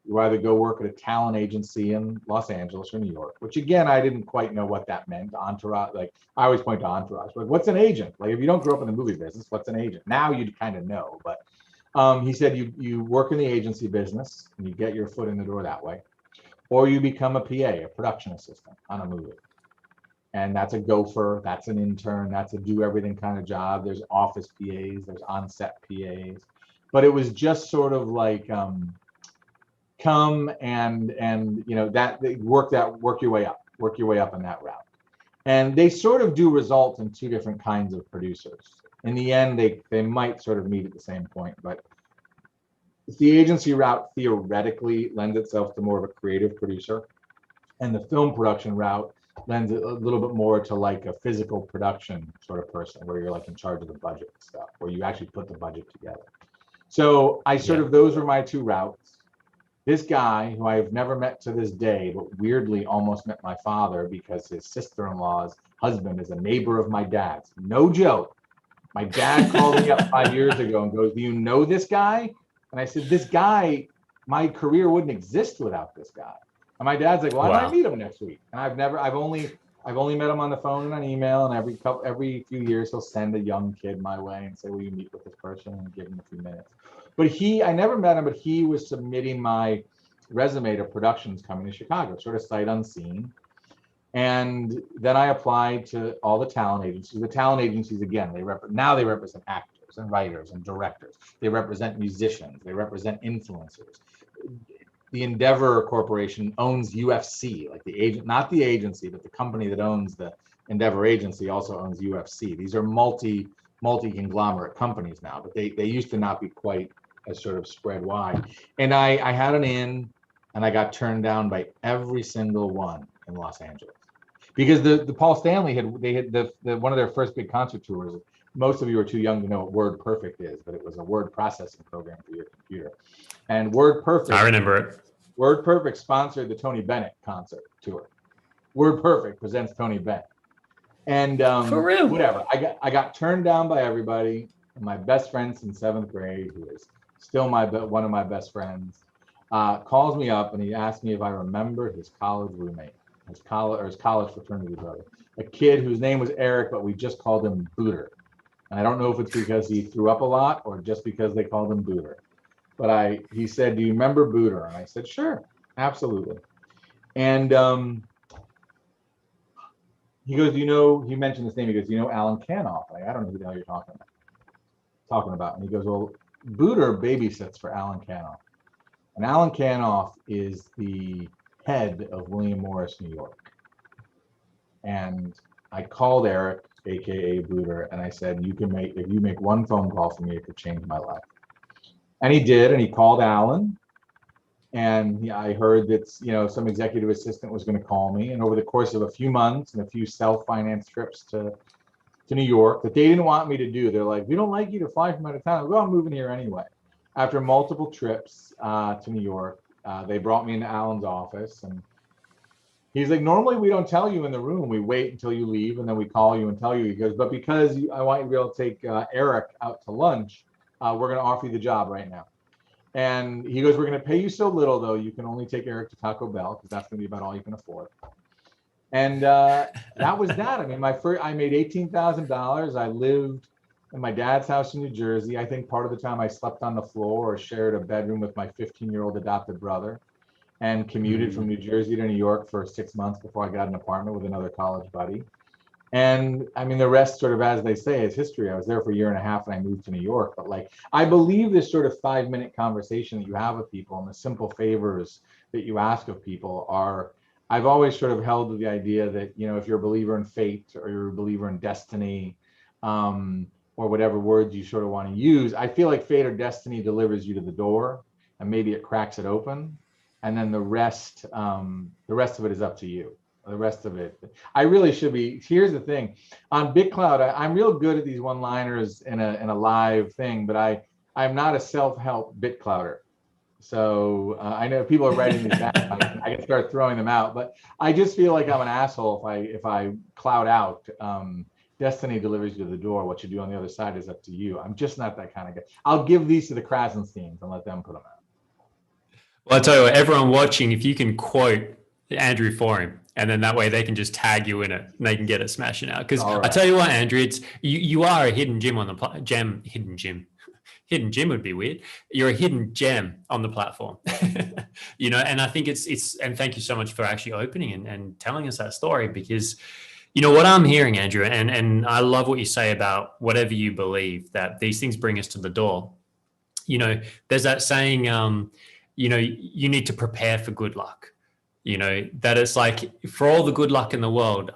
You either go work at a talent agency in Los Angeles or New York, which again, I didn't quite know what that meant. Entourage, like I always point to Entourage. Like, what's an agent? Like, if you don't grow up in the movie business, what's an agent? Now you'd kind of know. But he said you work in the agency business and you get your foot in the door that way, or you become a PA, a production assistant on a movie. And that's a gopher, that's an intern, that's a do everything kind of job. There's office PAs, there's on-set PAs. But it was just sort of like come and you know, work your way up in that route. And they sort of do result in 2 different kinds of producers. In the end, they might sort of meet at the same point, but the agency route theoretically lends itself to more of a creative producer, and the film production route lends it a little bit more to like a physical production sort of person, where you're like in charge of the budget and stuff, where you actually put the budget together. So I sort of, those were my 2 routes. This guy, who I've never met to this day, but weirdly almost met my father because his sister-in-law's husband is a neighbor of my dad's. No joke. My dad called me up 5 years ago and goes, do you know this guy? And I said, this guy, my career wouldn't exist without this guy. And my dad's like, well, I might meet him next week. And I've only met him on the phone and on email, and every few years he'll send a young kid my way and say, will you meet with this person, and give him a few minutes. But I never met him, but he was submitting my resume to productions coming to Chicago, sort of sight unseen. And then I applied to all the talent agencies. The talent agencies, again, they represent actors and writers and directors. They represent musicians. They represent influencers. The Endeavor Corporation owns UFC, like the agent, not the agency, but the company that owns the Endeavor agency also owns UFC. These are multi-conglomerate companies now, but they used to not be quite as sort of spread wide. And I had an in, and I got turned down by every single one in Los Angeles, because the Paul Stanley had one of their first big concert tours. Most of you are too young to know what WordPerfect is, but it was a word processing program for your computer. And WordPerfect, I remember it. WordPerfect sponsored the Tony Bennett concert tour. WordPerfect presents Tony Bennett. And for real? Whatever. I got turned down by everybody. And my best friend since 7th grade, who is still one of my best friends, calls me up and he asked me if I remember his college roommate, his college fraternity brother, a kid whose name was Eric, but we just called him Booter. And I don't know if it's because he threw up a lot or just because they called him Booter. But he said, do you remember Booter? And I said, sure, absolutely. And he goes, he mentioned this name. He goes, do you know Alan Canoff? I don't know who the hell you're talking about. And he goes, well, Booter babysits for Alan Canoff. And Alan Canoff is the head of William Morris, New York. And I called Eric, AKA Booter, and I said, if you make one phone call for me, it could change my life. And he did, and he called Alan. And I heard that some executive assistant was going to call me. And over the course of a few months and a few self-financed trips to New York that they didn't want me to do, they're like, we don't like you to fly from out of town. Well, I'm moving here anyway. After multiple trips to New York, they brought me into Alan's office, and he's like, normally we don't tell you in the room. We wait until you leave, and then we call you and tell you. He goes, but because I want you to be able to take Eric out to lunch, we're going to offer you the job right now. And he goes, we're going to pay you so little, though, you can only take Eric to Taco Bell because that's going to be about all you can afford. And that was that. I mean, I made $18,000. I lived in my dad's house in New Jersey. I think part of the time I slept on the floor or shared a bedroom with my 15-year-old adopted brother, and commuted from New Jersey to New York for 6 months before I got an apartment with another college buddy. And I mean, the rest, sort of, as they say, is history. I was there for a year and a half and I moved to New York. But like, I believe this sort of 5-minute conversation that you have with people and the simple favors that you ask of people are, I've always sort of held to the idea that, you know, if you're a believer in fate or you're a believer in destiny, or whatever words you sort of want to use, I feel like fate or destiny delivers you to the door and maybe it cracks it open. And then the rest of it is up to you. The rest of it, I really should be. Here's the thing, on BitClout, I'm real good at these one-liners in a live thing, but I'm not a self-help BitClouter. So I know people are writing these down. I can start throwing them out, but I just feel like I'm an asshole if I clout out. Destiny delivers you to the door. What you do on the other side is up to you. I'm just not that kind of guy. I'll give these to the Krasensteins and let them put them out. Well, I tell you what, everyone watching, if you can quote Andrew for him, and then that way they can just tag you in it and they can get it smashing out. Because I tell you what, Andrew, it's you are a hidden gem on the hidden gem. Hidden gem would be weird. You're a hidden gem on the platform. You know, and I think it's and thank you so much for actually opening and telling us that story, because you know what I'm hearing, Andrew, and I love what you say about whatever you believe, that these things bring us to the door. You know, there's that saying, you know, you need to prepare for good luck. You know, that it's like, for all the good luck in the world,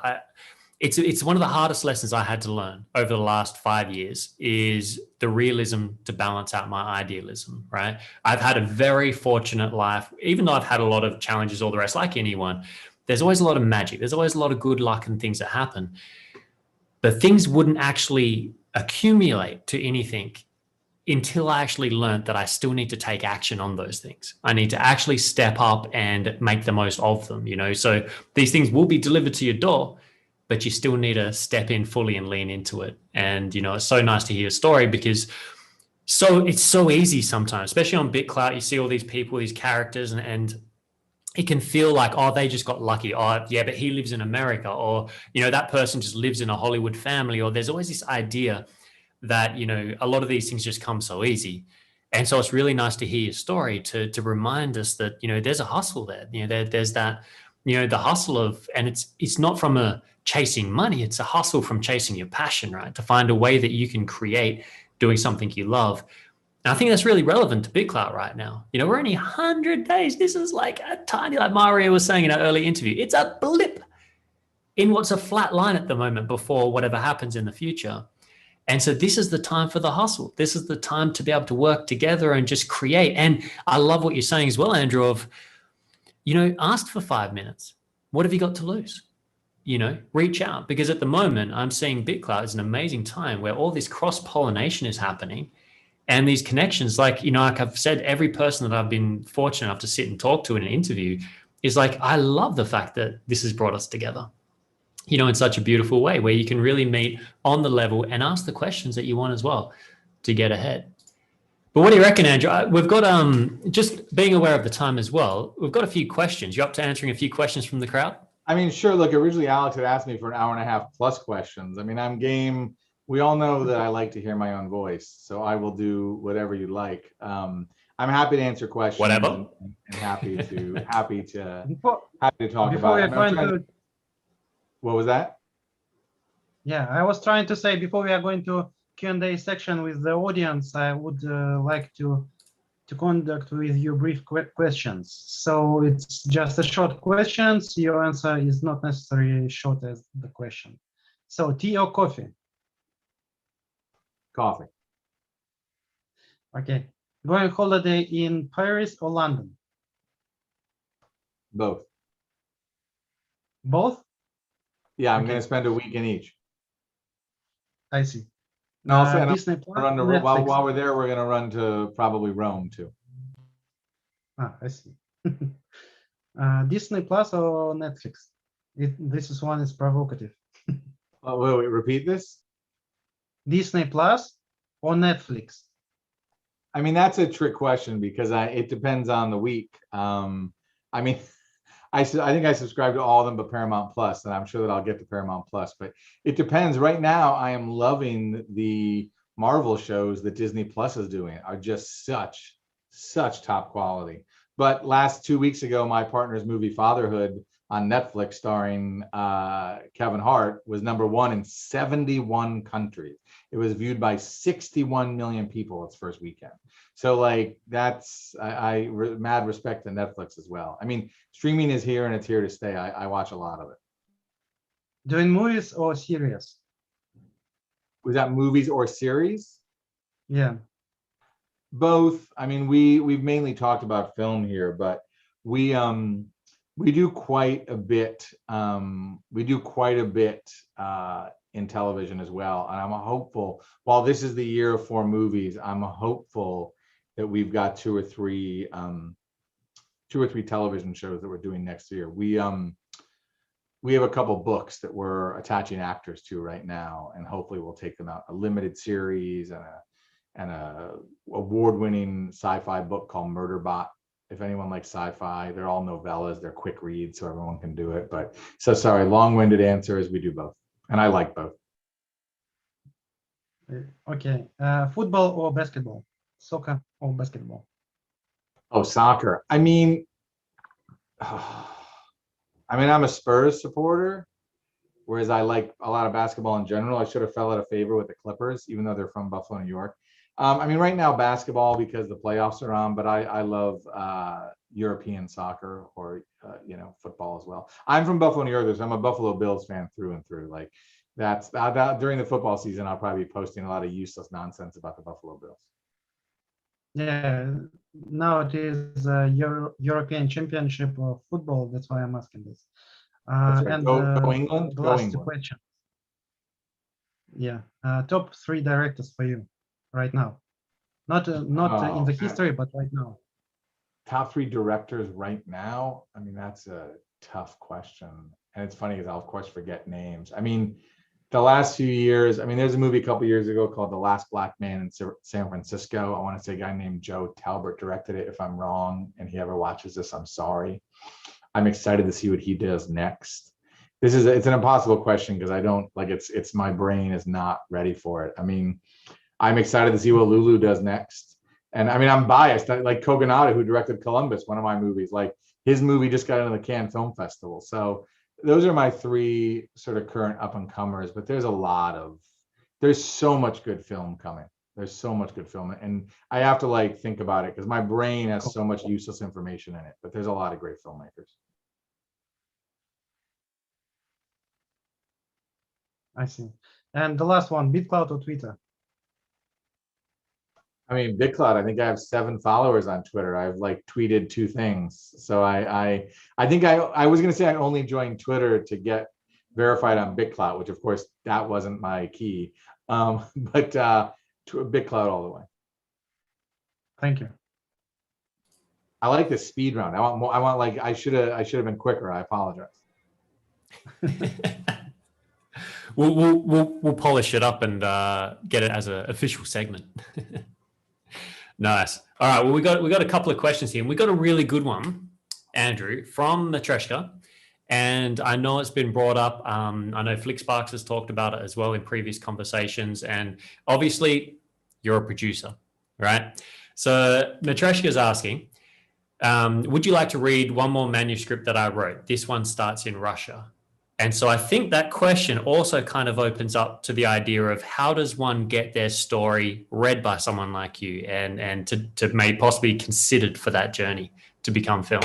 it's one of the hardest lessons I had to learn over the last 5 years is the realism to balance out my idealism, right? I've had a very fortunate life, even though I've had a lot of challenges, all the rest, like anyone. There's always a lot of magic. There's always a lot of good luck and things that happen. But things wouldn't actually accumulate to anything until I actually learned that I still need to take action on those things. I need to actually step up and make the most of them, you know? So these things will be delivered to your door, but you still need to step in fully and lean into it. And, you know, it's so nice to hear a story, because it's so easy sometimes, especially on BitClout, you see all these people, these characters, and it can feel like, oh, they just got lucky. Oh, yeah, but he lives in America, or, you know, that person just lives in a Hollywood family, or there's always this idea that, you know, a lot of these things just come so easy. And so it's really nice to hear your story to remind us that, you know, there's a hustle there. You know, there's that, you know, the hustle of, and it's not from a chasing money, it's a hustle from chasing your passion, right? To find a way that you can create doing something you love. And I think that's really relevant to BitClout right now. You know, we're only 100 days. This is like a tiny, like Mario was saying in our early interview, it's a blip in what's a flat line at the moment before whatever happens in the future. And so this is the time for the hustle. This is the time to be able to work together and just create. And I love what you're saying as well, Andrew, of, you know, ask for 5 minutes. What have you got to lose? You know, reach out, because at the moment I'm seeing BitClout is an amazing time where all this cross-pollination is happening and these connections, like, you know, like I've said, every person that I've been fortunate enough to sit and talk to in an interview is like, I love the fact that this has brought us together, you know, in such a beautiful way where you can really meet on the level and ask the questions that you want as well to get ahead. But what do you reckon, Andrew? We've got, just being aware of the time as well, we've got a few questions. You up to answering a few questions from the crowd? I mean, sure. Look, originally Alex had asked me for an hour and a half plus questions. I mean, I'm game. We all know that I like to hear my own voice, so I will do whatever you like. I'm happy to answer questions. Whatever. And happy to talk about it. What was that? Yeah, I was trying to say, before we are going to Q&A section with the audience, I would like to conduct with you brief questions. So it's just a short questions. Your answer is not necessarily short as the question. So tea or coffee? Coffee. Okay. Going holiday in Paris or London? Both. Both? Yeah, I'm going to spend a week in each. I see. No, Disney Plus, while we're there, we're going to run to probably Rome too. Ah, I see. Disney Plus or Netflix? This one is provocative. Wait, repeat this. Disney Plus or Netflix? I mean, that's a trick question because it depends on the week. I mean, I think I subscribe to all of them but Paramount Plus, and I'm sure that I'll get to Paramount Plus, but it depends. Right now, I am loving the Marvel shows that Disney Plus is doing, are just such top quality. But last 2 weeks ago, my partner's movie Fatherhood on Netflix, starring Kevin Hart, was #1 in 71 countries. It was viewed by 61 million people its first weekend. So like that's mad respect to Netflix as well. I mean, streaming is here and it's here to stay. I watch a lot of it. Doing movies or series? Was that movies or series? Yeah. Both. I mean, we've mainly talked about film here, but we do quite a bit. We do quite a bit in television as well, and I'm hopeful. While this is the year of 4 movies, I'm hopeful that we've got two or three television shows that we're doing next year. We have a couple books that we're attaching actors to right now, and hopefully we'll take them out. A limited series and a award-winning sci-fi book called Murderbot. If anyone likes sci-fi, they're all novellas. They're quick reads, so everyone can do it. But so sorry, long-winded answer is we do both, and I like both. Okay, football or basketball? Soccer or basketball? Oh, soccer. I mean, I'm a Spurs supporter, whereas I like a lot of basketball in general. I should have fell out of favor with the Clippers, even though they're from Buffalo, New York. I mean, right now basketball because the playoffs are on, but I love European soccer or football as well. I'm from Buffalo, New York, so I'm a Buffalo Bills fan through and through. Like that's during the football season, I'll probably be posting a lot of useless nonsense about the Buffalo Bills. Yeah, now it is European Championship of football. That's why I'm asking this. Right. And go England. the Go last England. question. Yeah, top 3 directors for you right now. Not in the history, but right now. Top 3 directors right now. I mean, that's a tough question, and it's funny because I'll of course forget names. I mean, the last few years, I mean, there's a movie a couple years ago called The Last Black Man in San Francisco. I want to say a guy named Joe Talbot directed it. If I'm wrong, and he ever watches this, I'm sorry. I'm excited to see what he does next. It's an impossible question because I don't like it's my brain is not ready for it. I mean, I'm excited to see what Lulu does next. And I mean, I'm biased. Like Kogonada, who directed Columbus, one of my movies, like his movie just got into the Cannes Film Festival. So those are my 3 sort of current up and comers, but there's so much good film coming. There's so much good film, and I have to like think about it because my brain has so much useless information in it, but there's a lot of great filmmakers. I see. And the last one, BitClout or Twitter? I mean, BitClout, I think I have 7 followers on Twitter. I've like tweeted 2 things. So I think I was going to say I only joined Twitter to get verified on BitClout, which of course that wasn't my key. But BitClout all the way. Thank you. I like the speed round. I want more. I should have been quicker. I apologize. We'll polish it up and get it as an official segment. Nice. All right. Well, we got a couple of questions here, and we got a really good one, Andrew, from Matreshka. And I know it's been brought up. I know FlickSparks has talked about it as well in previous conversations. And obviously, you're a producer, right? So Matreshka is asking, would you like to read one more manuscript that I wrote? This one starts in Russia. And so I think that question also kind of opens up to the idea of how does one get their story read by someone like you and to may possibly be considered for that journey to become film?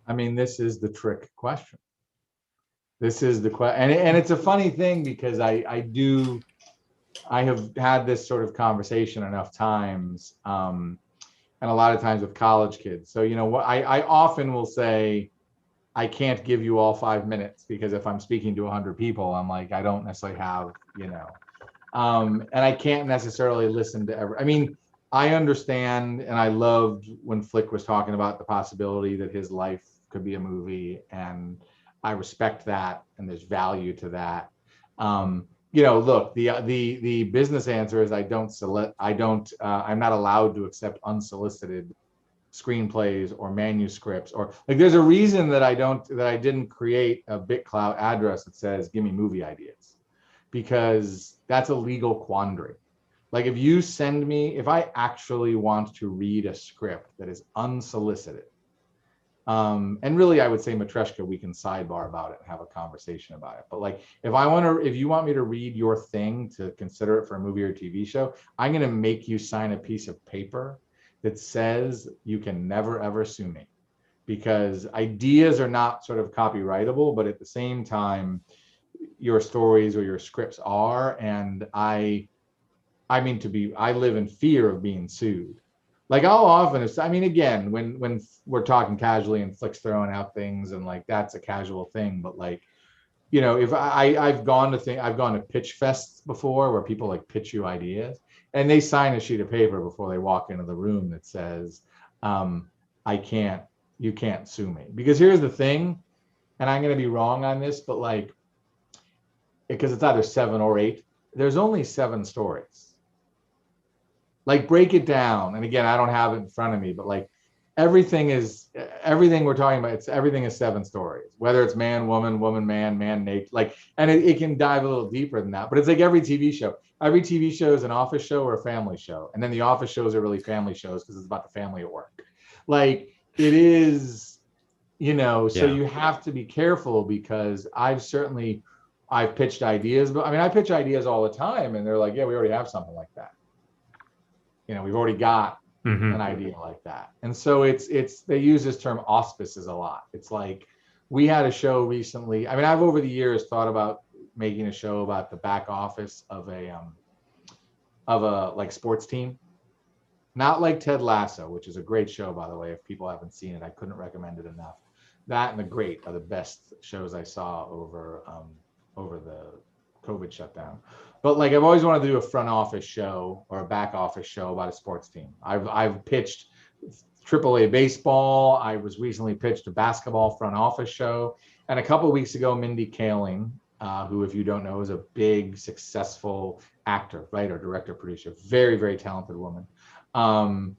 I mean, this is the trick question. This is the question. And it's a funny thing because I have had this sort of conversation enough times and a lot of times with college kids. So, what I often will say, I can't give you all 5 minutes because if I'm speaking to 100 people, I'm like, I don't necessarily have, and I can't necessarily listen to I mean, I understand. And I loved when Flick was talking about the possibility that his life could be a movie. And I respect that. And there's value to that. look, the business answer is I'm not allowed to accept unsolicited screenplays or manuscripts, or like there's a reason that I didn't create a BitClout address that says give me movie ideas, because that's a legal quandary. Like if I actually want to read a script that is unsolicited, and really I would say, Matreshka, we can sidebar about it and have a conversation about it. But like if you want me to read your thing to consider it for a movie or TV show, I'm going to make you sign a piece of paper that says you can never ever sue me, because ideas are not sort of copyrightable, but at the same time your stories or your scripts are, and I live in fear of being sued. Like how often again, when we're talking casually and Flick's throwing out things and like that's a casual thing, but like, if I've gone to pitch fests before where people like pitch you ideas and they sign a sheet of paper before they walk into the room that says, you can't sue me. Because here's the thing, and I'm going to be wrong on this, but like, because it's either 7 or 8, there's only 7 stories. Like break it down. And again, I don't have it in front of me, but like everything we're talking about, everything is 7 stories, whether it's man, woman, woman, man, man, naked, like, and it can dive a little deeper than that, but it's like every TV show is an office show or a family show. And then the office shows are really family shows because it's about the family at work. Like it is, so you have to be careful, because I've pitched ideas, but I pitch ideas all the time and they're like, yeah, we already have something like that. We've already got an idea like that. And so they use this term auspices a lot. It's like we had a show recently. I've over the years thought about making a show about the back office of a like sports team. Not like Ted Lasso, which is a great show, by the way. If people haven't seen it, I couldn't recommend it enough. That and The Great are the best shows I saw over the COVID shutdown. But like I've always wanted to do a front office show or a back office show about a sports team. I've pitched AAA baseball. I was recently pitched a basketball front office show. And a couple of weeks ago, Mindy Kaling, who, if you don't know, is a big, successful actor, writer, director, producer, very, very talented woman, from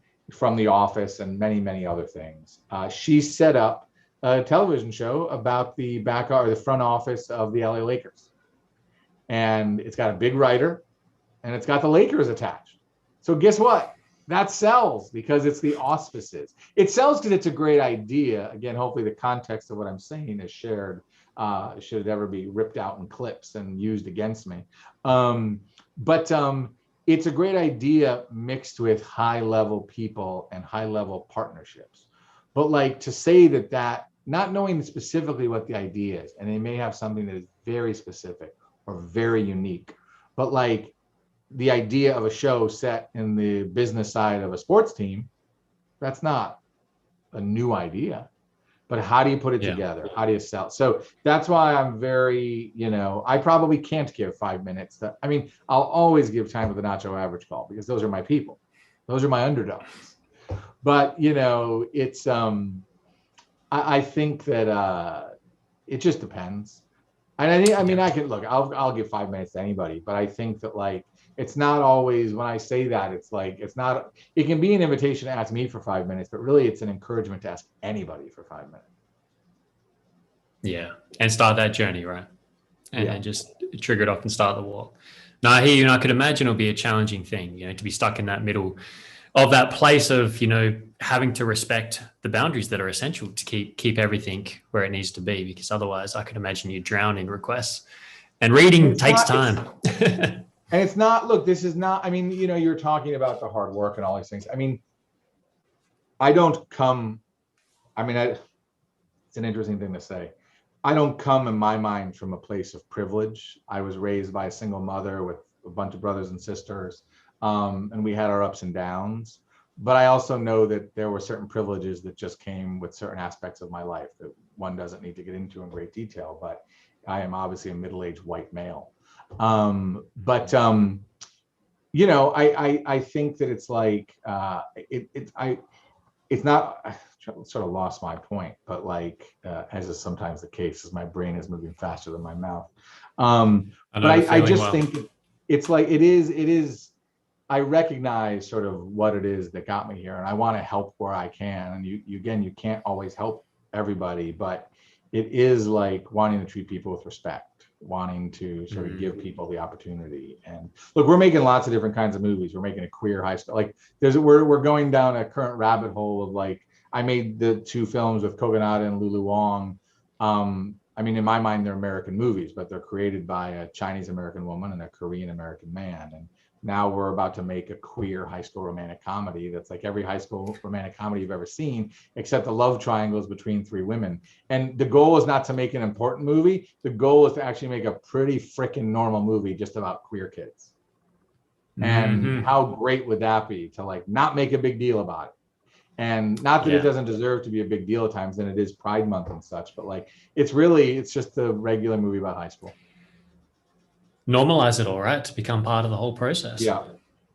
The Office and many, many other things. She set up a television show about the front office of the LA Lakers. And it's got a big writer and it's got the Lakers attached. So guess what? That sells because it's the auspices. It sells because it's a great idea. Again, hopefully the context of what I'm saying is shared, should it ever be ripped out in clips and used against me. But it's a great idea mixed with high level people and high level partnerships. But like to say that not knowing specifically what the idea is, and they may have something that is very specific or very unique, but like the idea of a show set in the business side of a sports team, that's not a new idea. But how do you put it together? How do you sell? So that's why I'm very, I probably can't give 5 minutes. I'll always give time with the Nacho Average Call because those are my people. Those are my underdogs. But, it's, I think that it just depends. And I can look, I'll give 5 minutes to anybody, but I think that like, it's not always, when I say that, it's like, it can be an invitation to ask me for 5 minutes, but really it's an encouragement to ask anybody for 5 minutes. Yeah. And start that journey, right? And then just trigger it off and start the walk. Now I hear you, and I could imagine it'll be a challenging thing, to be stuck in that middle of that place of, having to respect the boundaries that are essential to keep everything where it needs to be, because otherwise I could imagine you drown in requests, and reading takes time. And it's not, look, this is not, you're talking about the hard work and all these things. I don't come, it's an interesting thing to say. I don't come in my mind from a place of privilege. I was raised by a single mother with a bunch of brothers and sisters, and we had our ups and downs. But I also know that there were certain privileges that just came with certain aspects of my life that one doesn't need to get into in great detail, but I am obviously a middle-aged white male. I think that it's like, it's not, sort of lost my point, but like as is sometimes the case, as my brain is moving faster than my mouth. I just think it's like it is. I recognize sort of what it is that got me here, and I want to help where I can. And you can't always help everybody, but it is like wanting to treat people with respect, wanting to sort of give people the opportunity. And look, we're making lots of different kinds of movies. We're making a queer high school, like we're going down a current rabbit hole of like, I made the 2 films with Kogonada and Lulu Wong. I mean, in my mind, they're American movies, but they're created by a Chinese American woman and a Korean American man. And now we're about to make a queer high school romantic comedy that's like every high school romantic comedy you've ever seen, except the love triangles between 3 women. And the goal is not to make an important movie. The goal is to actually make a pretty freaking normal movie just about queer kids. And how great would that be to like not make a big deal about it? And not that it doesn't deserve to be a big deal at times, and it is Pride Month and such, but like it's just a regular movie about high school. Normalize it all, right? To become part of the whole process. Yeah.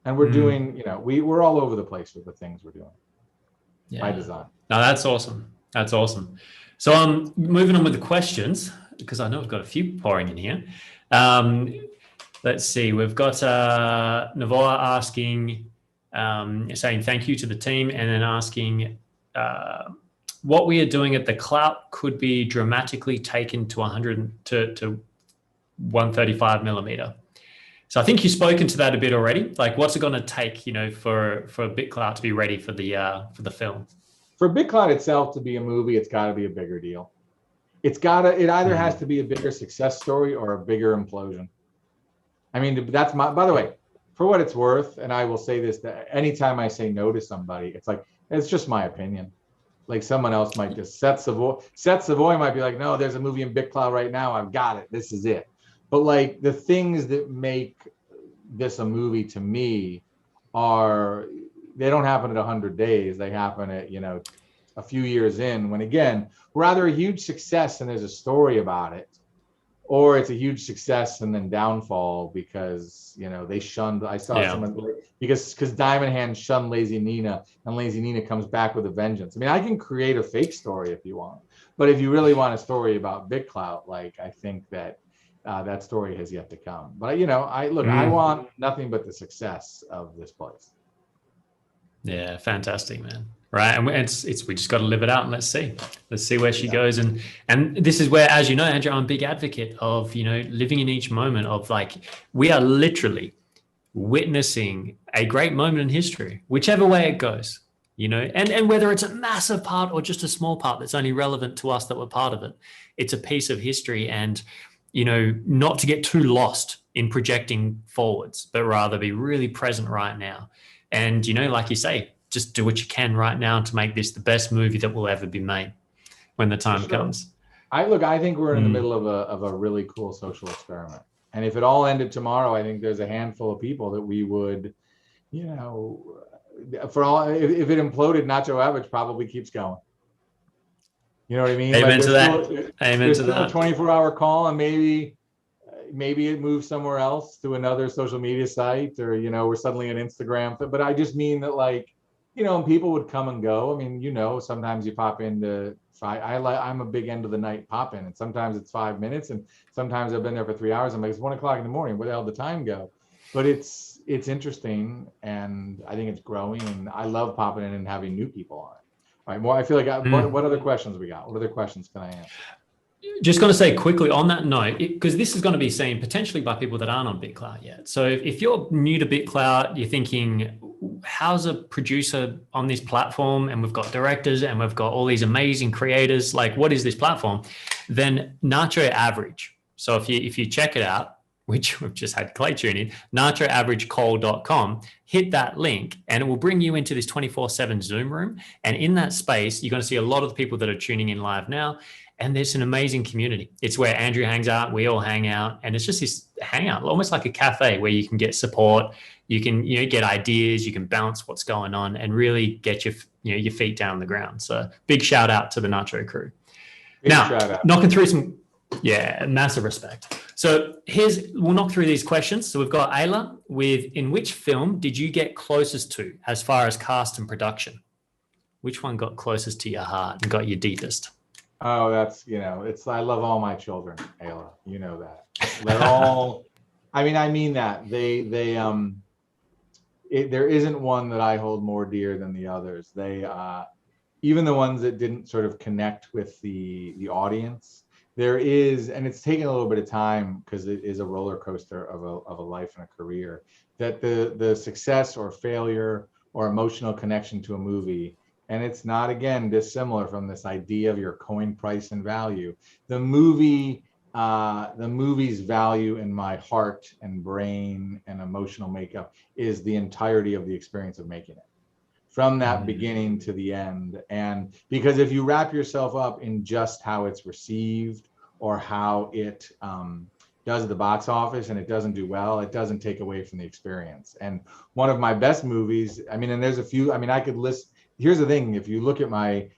And we're doing, you know, we're all over the place with the things we're doing by design. No, that's awesome. That's awesome. So I'm moving on with the questions because I know we've got a few pouring in here. Let's see. We've got Navoa asking, saying thank you to the team, and then asking what we are doing at the Clout could be dramatically taken to 135 millimeter. So I think you've spoken to that a bit already. Like, what's it going to take, you know, for BitClout to be ready for the film? For BitClout itself to be a movie, it's got to be a bigger deal. It either has to be a bigger success story or a bigger implosion. I mean, that's by the way, for what it's worth, and I will say this, that anytime I say no to somebody, it's like, it's just my opinion. Like someone else might just, Seth Savoy might be like, no, there's a movie in BitClout right now. I've got it. This is it. But like the things that make this a movie to me they don't happen at 100 days. They happen at, you know, a few years in, when again, we're either a huge success and there's a story about it, or it's a huge success and then downfall because, you know, they shunned, I saw someone, because Diamond Hand shunned Lazy Nina, and Lazy Nina comes back with a vengeance. I mean, I can create a fake story if you want, but if you really want a story about BitClout, like, I think that that story has yet to come. But, you know, I want nothing but the success of this place. Yeah, fantastic, man. Right, and we just got to live it out, and let's see where she goes. And this is where, as you know, Andrew, I'm a big advocate of, you know, living in each moment of, like, we are literally witnessing a great moment in history, whichever way it goes, you know, and whether it's a massive part or just a small part that's only relevant to us that we're part of it, it's a piece of history. And, you know, not to get too lost in projecting forwards, but rather be really present right now. And, you know, like you say, just do what you can right now to make this the best movie that will ever be made when the time comes. I think we're in the middle of a really cool social experiment. And if it all ended tomorrow, I think there's a handful of people that we would, you know, if it imploded, Nacho Average probably keeps going. You know what I mean? Amen to that. Amen to that. A 24-hour call, and maybe it moves somewhere else to another social media site, or, you know, we're suddenly an Instagram. But I just mean that, like, you know, people would come and go. I mean, you know, sometimes you pop into I'm a big end of the night pop in, and sometimes it's 5 minutes, and sometimes I've been there for 3 hours. I'm like, it's 1 o'clock in the morning. Where the hell did the time go? But it's interesting, and I think it's growing, and I love popping in and having new people on it. All right, more. I feel like what other questions we got? What other questions can I answer? Just going to say quickly on that note, because this is going to be seen potentially by people that aren't on BitClout yet. So if you're new to BitClout, you're thinking, how's a producer on this platform? And we've got directors and we've got all these amazing creators. Like, what is this platform? Then Nacho Average. So if you check it out, which we've just had Clay tune in, nachoaveragecall.com, hit that link and it will bring you into this 24/7 Zoom room. And in that space, you're going to see a lot of the people that are tuning in live now. And there's an amazing community. It's where Andrew hangs out, we all hang out, and it's just this hangout, almost like a cafe where you can get support, you can, you know, get ideas, you can bounce what's going on, and really get your feet down on the ground. So big shout out to the Nacho crew. Now, knocking through some, massive respect. So we'll knock through these questions. So we've got Ayla with, in which film did you get closest to as far as cast and production? which one got closest to your heart and got you deepest? Oh, that's, I love all my children, Ayla. You know that. They're all, I mean that. There isn't one that I hold more dear than the others. Even the ones that didn't sort of connect with the audience, there is, and it's taken a little bit of time because it is a roller coaster of a life and a career, that the success or failure or emotional connection to a movie, and it's not, again, dissimilar from this idea of your coin price and value. The movie's value in my heart and brain and emotional makeup is the entirety of the experience of making it, from that beginning to the end. And because if you wrap yourself up in just how it's received or how it does at the box office and it doesn't do well, it doesn't take away from the experience. And one of my best movies, and there's a few, I could list. Here's the thing, if you look at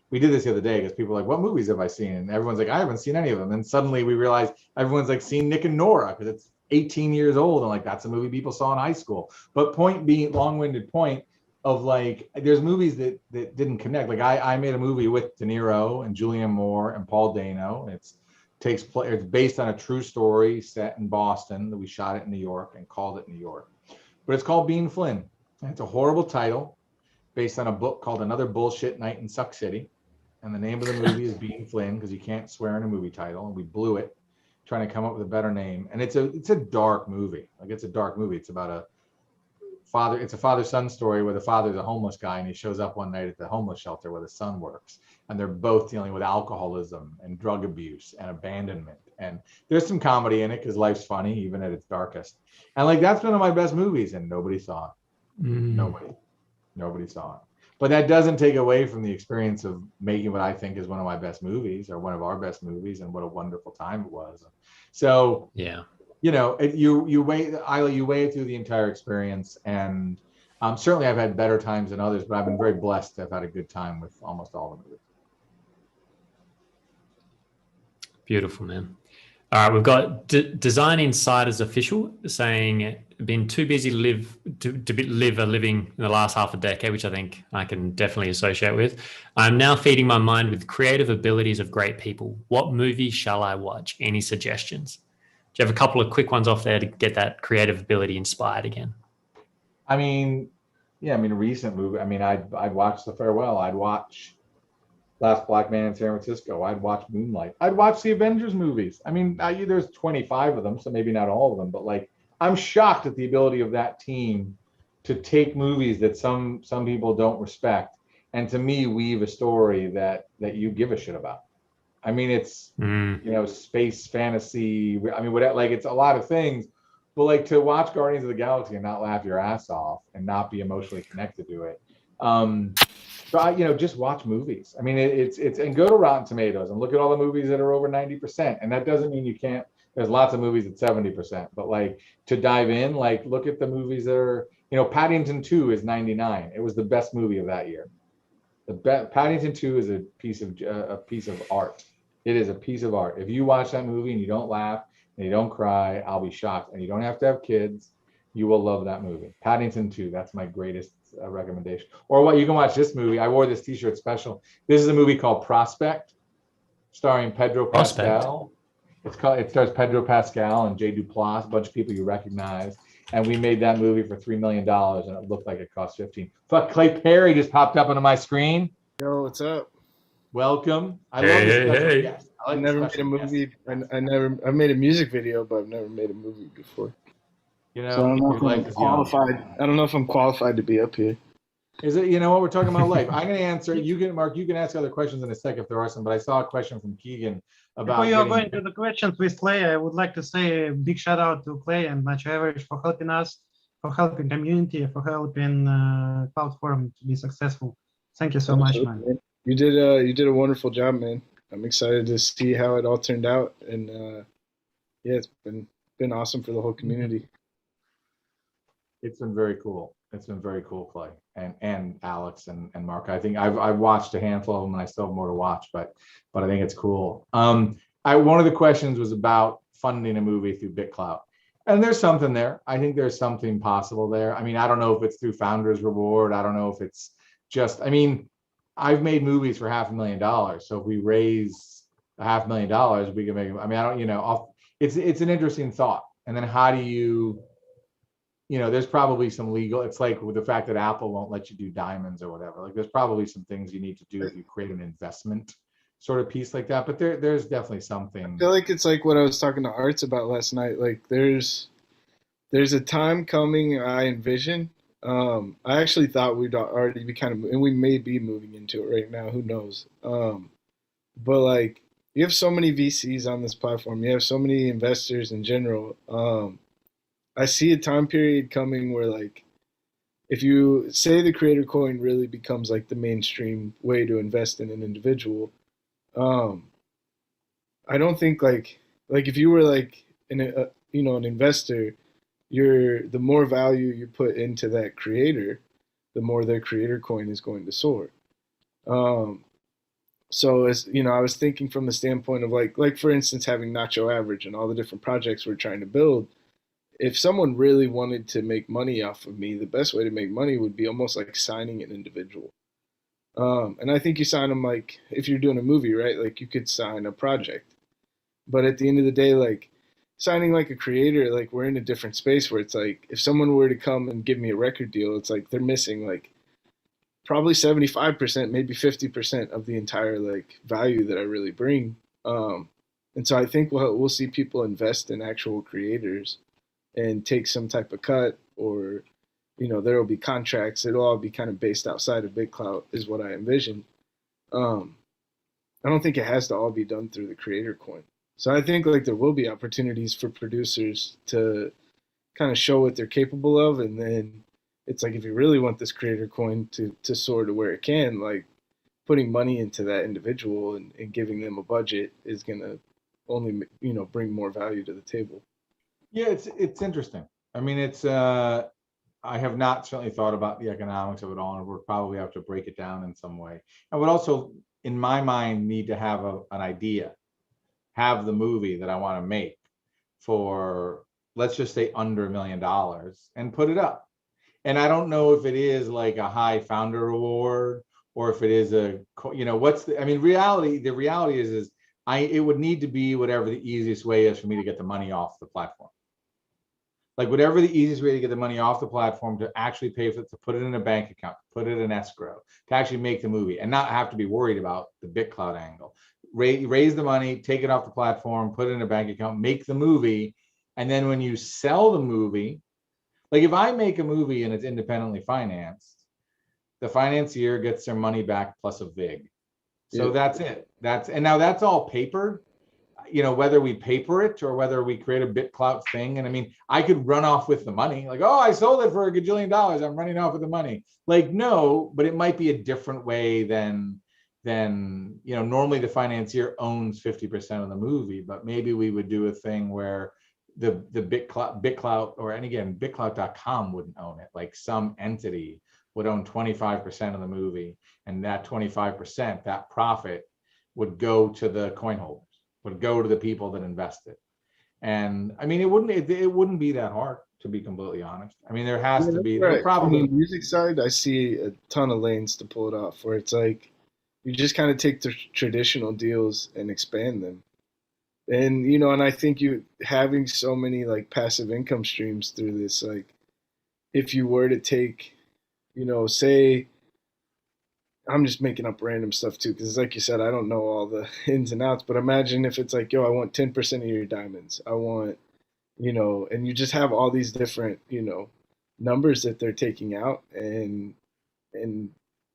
we did this the other day because people are like, what movies have I seen? And everyone's like, I haven't seen any of them. And suddenly we realize everyone's like seen Nick and Nora because it's 18 years old. And like, that's a movie people saw in high school. But point being, long-winded point of like, there's movies that didn't connect. Like I made a movie with De Niro and Julianne Moore and Paul Dano. It's based on a true story set in Boston that we shot it in New York and called it New York. But it's called Bean Flynn. And it's a horrible title, based on a book called Another Bullshit Night in Suck City. And the name of the movie is Bean Flynn because you can't swear in a movie title. And we blew it trying to come up with a better name. And it's a dark movie. Like, it's a dark movie. It's about a father-son story where the father's a homeless guy and he shows up one night at the homeless shelter where the son works. And they're both dealing with alcoholism and drug abuse and abandonment. And there's some comedy in it because life's funny, even at its darkest. And like, that's one of my best movies and nobody saw it. Nobody saw it. But that doesn't take away from the experience of making what I think is one of my best movies or one of our best movies, and what a wonderful time it was. So, yeah, you weigh it through the entire experience. And certainly I've had better times than others, but I've been very blessed to have had a good time with almost all the movies. Beautiful, man. All right, we've got Design Insiders Official saying, been too busy to live a living in the last half a decade, which I think I can definitely associate with. I'm now feeding my mind with creative abilities of great people. What movie shall I watch? Any suggestions? Do you have a couple of quick ones off there to get that creative ability inspired again? Recent movie. I'd watch The Farewell. I'd watch Last Black Man in San Francisco. I'd watch Moonlight. I'd watch the Avengers movies. There's 25 of them, so maybe not all of them, but like, I'm shocked at the ability of that team to take movies that some people don't respect and to me weave a story that you give a shit about. It's space fantasy. It's a lot of things, but like, to watch Guardians of the Galaxy and not laugh your ass off and not be emotionally connected to it. So just watch movies. It's and go to Rotten Tomatoes and look at all the movies that are over 90%. And that doesn't mean you can't. There's lots of movies at 70%, but like, to dive in, like, look at the movies that are, Paddington 2 is 99. It was the best movie of that year. Paddington 2 is a piece of art. It is a piece of art. If you watch that movie and you don't laugh and you don't cry, I'll be shocked. And you don't have to have kids. You will love that movie. Paddington 2, that's my greatest recommendation. Or what, you can watch this movie. I wore this t-shirt special. This is a movie called Prospect, starring Pedro Pascal. It stars Pedro Pascal and Jay Duplass, a bunch of people you recognize. And we made that movie for $3 million and it looked like it cost 15. Fuck, Clay Perry just popped up onto my screen. Yo, what's up? Welcome. I love this. Yes, I never made a movie. I made a music video, but I've never made a movie before. So I don't know if I'm qualified. I don't know if I'm qualified to be up here. Is it, what we're talking about life? I'm going to answer. Mark, you can ask other questions in a second if there are some, but I saw a question from Keegan about. Before you're going to the questions with Clay, I would like to say a big shout out to Clay and Much Average for helping us, for helping community, for helping Clout Forum to be successful. Thank you so much, man. You did a wonderful job, man. I'm excited to see how it all turned out, and it's been awesome for the whole community. It's been very cool. It's been very cool, Clay and Alex and Mark. I think I've watched a handful of them and I still have more to watch, but I think it's cool. One of the questions was about funding a movie through BitClout. And there's something there. I think there's something possible there. I don't know if it's through Founders Reward. I don't know if it's just, I've made movies for $500,000. So if we raise $500,000, we can make. I mean, I don't, it's an interesting thought. And then how do you, there's probably some legal. It's like with the fact that Apple won't let you do diamonds or whatever. Like, there's probably some things you need to do if you create an investment sort of piece like that. But there's definitely something. I feel like it's like what I was talking to Arts about last night. Like, there's a time coming I envision. I actually thought we'd already be kind of, and we may be moving into it right now. Who knows? But like, you have so many VCs on this platform. You have so many investors in general. I see a time period coming where, like, if you say the creator coin really becomes like the mainstream way to invest in an individual, I don't think like if you were like an investor, the more value you put into that creator, the more their creator coin is going to soar. So as I was thinking from the standpoint of like for instance, having Nacho Average and all the different projects we're trying to build. If someone really wanted to make money off of me, the best way to make money would be almost like signing an individual. And I think you sign them like if you're doing a movie, right? Like you could sign a project. But at the end of the day, like signing like a creator, like we're in a different space where it's like if someone were to come and give me a record deal, it's like they're missing like probably 75%, maybe 50% of the entire like value that I really bring. And so I think we'll see people invest in actual creators and take some type of cut, or there will be contracts. It'll all be kind of based outside of BitClout is what I envision. I don't think it has to all be done through the creator coin. So I think like there will be opportunities for producers to kind of show what they're capable of, and then it's like if you really want this creator coin to soar to where it can, like putting money into that individual and giving them a budget is gonna only bring more value to the table. Yeah, it's interesting. I mean, I have not certainly thought about the economics of it all, and we'll probably have to break it down in some way. I would also, in my mind, need to have an idea, have the movie that I want to make for, let's just say, under $1 million, and put it up. And I don't know if it is like a high founder reward or if it is the reality is it would need to be whatever the easiest way is for me to get the money off the platform. Like whatever the easiest way to get the money off the platform to actually pay for it, to put it in a bank account, put it in escrow, to actually make the movie and not have to be worried about the BitClout angle. Raise the money, take it off the platform, put it in a bank account, make the movie. And then when you sell the movie, like if I make a movie and it's independently financed, the financier gets their money back plus a VIG. So that's it. And now that's all paper. Whether we paper it or whether we create a BitClout thing. And I mean, I could run off with the money, like, oh, I sold it for $1 gajillion. I'm running off with the money. Like, no, but it might be a different way than normally the financier owns 50% of the movie, but maybe we would do a thing where the BitClout, and again, BitClout.com wouldn't own it. Like some entity would own 25% of the movie, and that 25%, that profit would go to the coin holders. Would go to the people that invested. And I mean, it wouldn't be that hard, to be completely honest. I mean, there has to be probably on the music side. I see a ton of lanes to pull it off, where it's like you just kind of take the traditional deals and expand them. And and I think you having so many like passive income streams through this, like if you were to take, say, I'm just making up random stuff too, because like you said, I don't know all the ins and outs, but imagine if it's like, yo, I want 10% of your diamonds. I want, and you just have all these different, numbers that they're taking out, and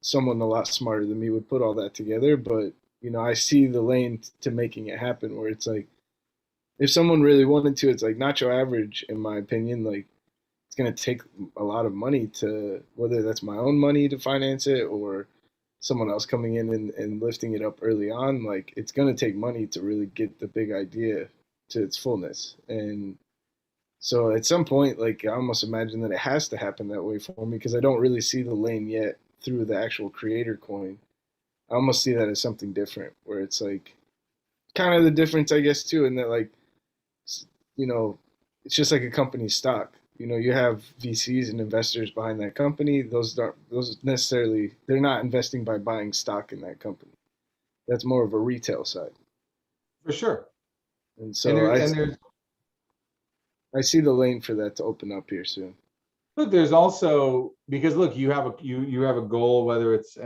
someone a lot smarter than me would put all that together. But, I see the lane to making it happen, where it's like, if someone really wanted to, it's like Nacho Average, in my opinion, like it's going to take a lot of money to, whether that's my own money to finance it or someone else coming in and lifting it up early on. Like it's going to take money to really get the big idea to its fullness. And so at some point, like I almost imagine that it has to happen that way for me, because I don't really see the lane yet through the actual creator coin. I almost see that as something different, where it's like kind of the difference, I guess, too, in that, like, it's just like a company's stock. you have VCs and investors behind that company. Those necessarily, they're not investing by buying stock in that company. That's more of a retail side. For sure. And so I see the lane for that to open up here soon. Look, there's also, because look, you have a goal, whether it's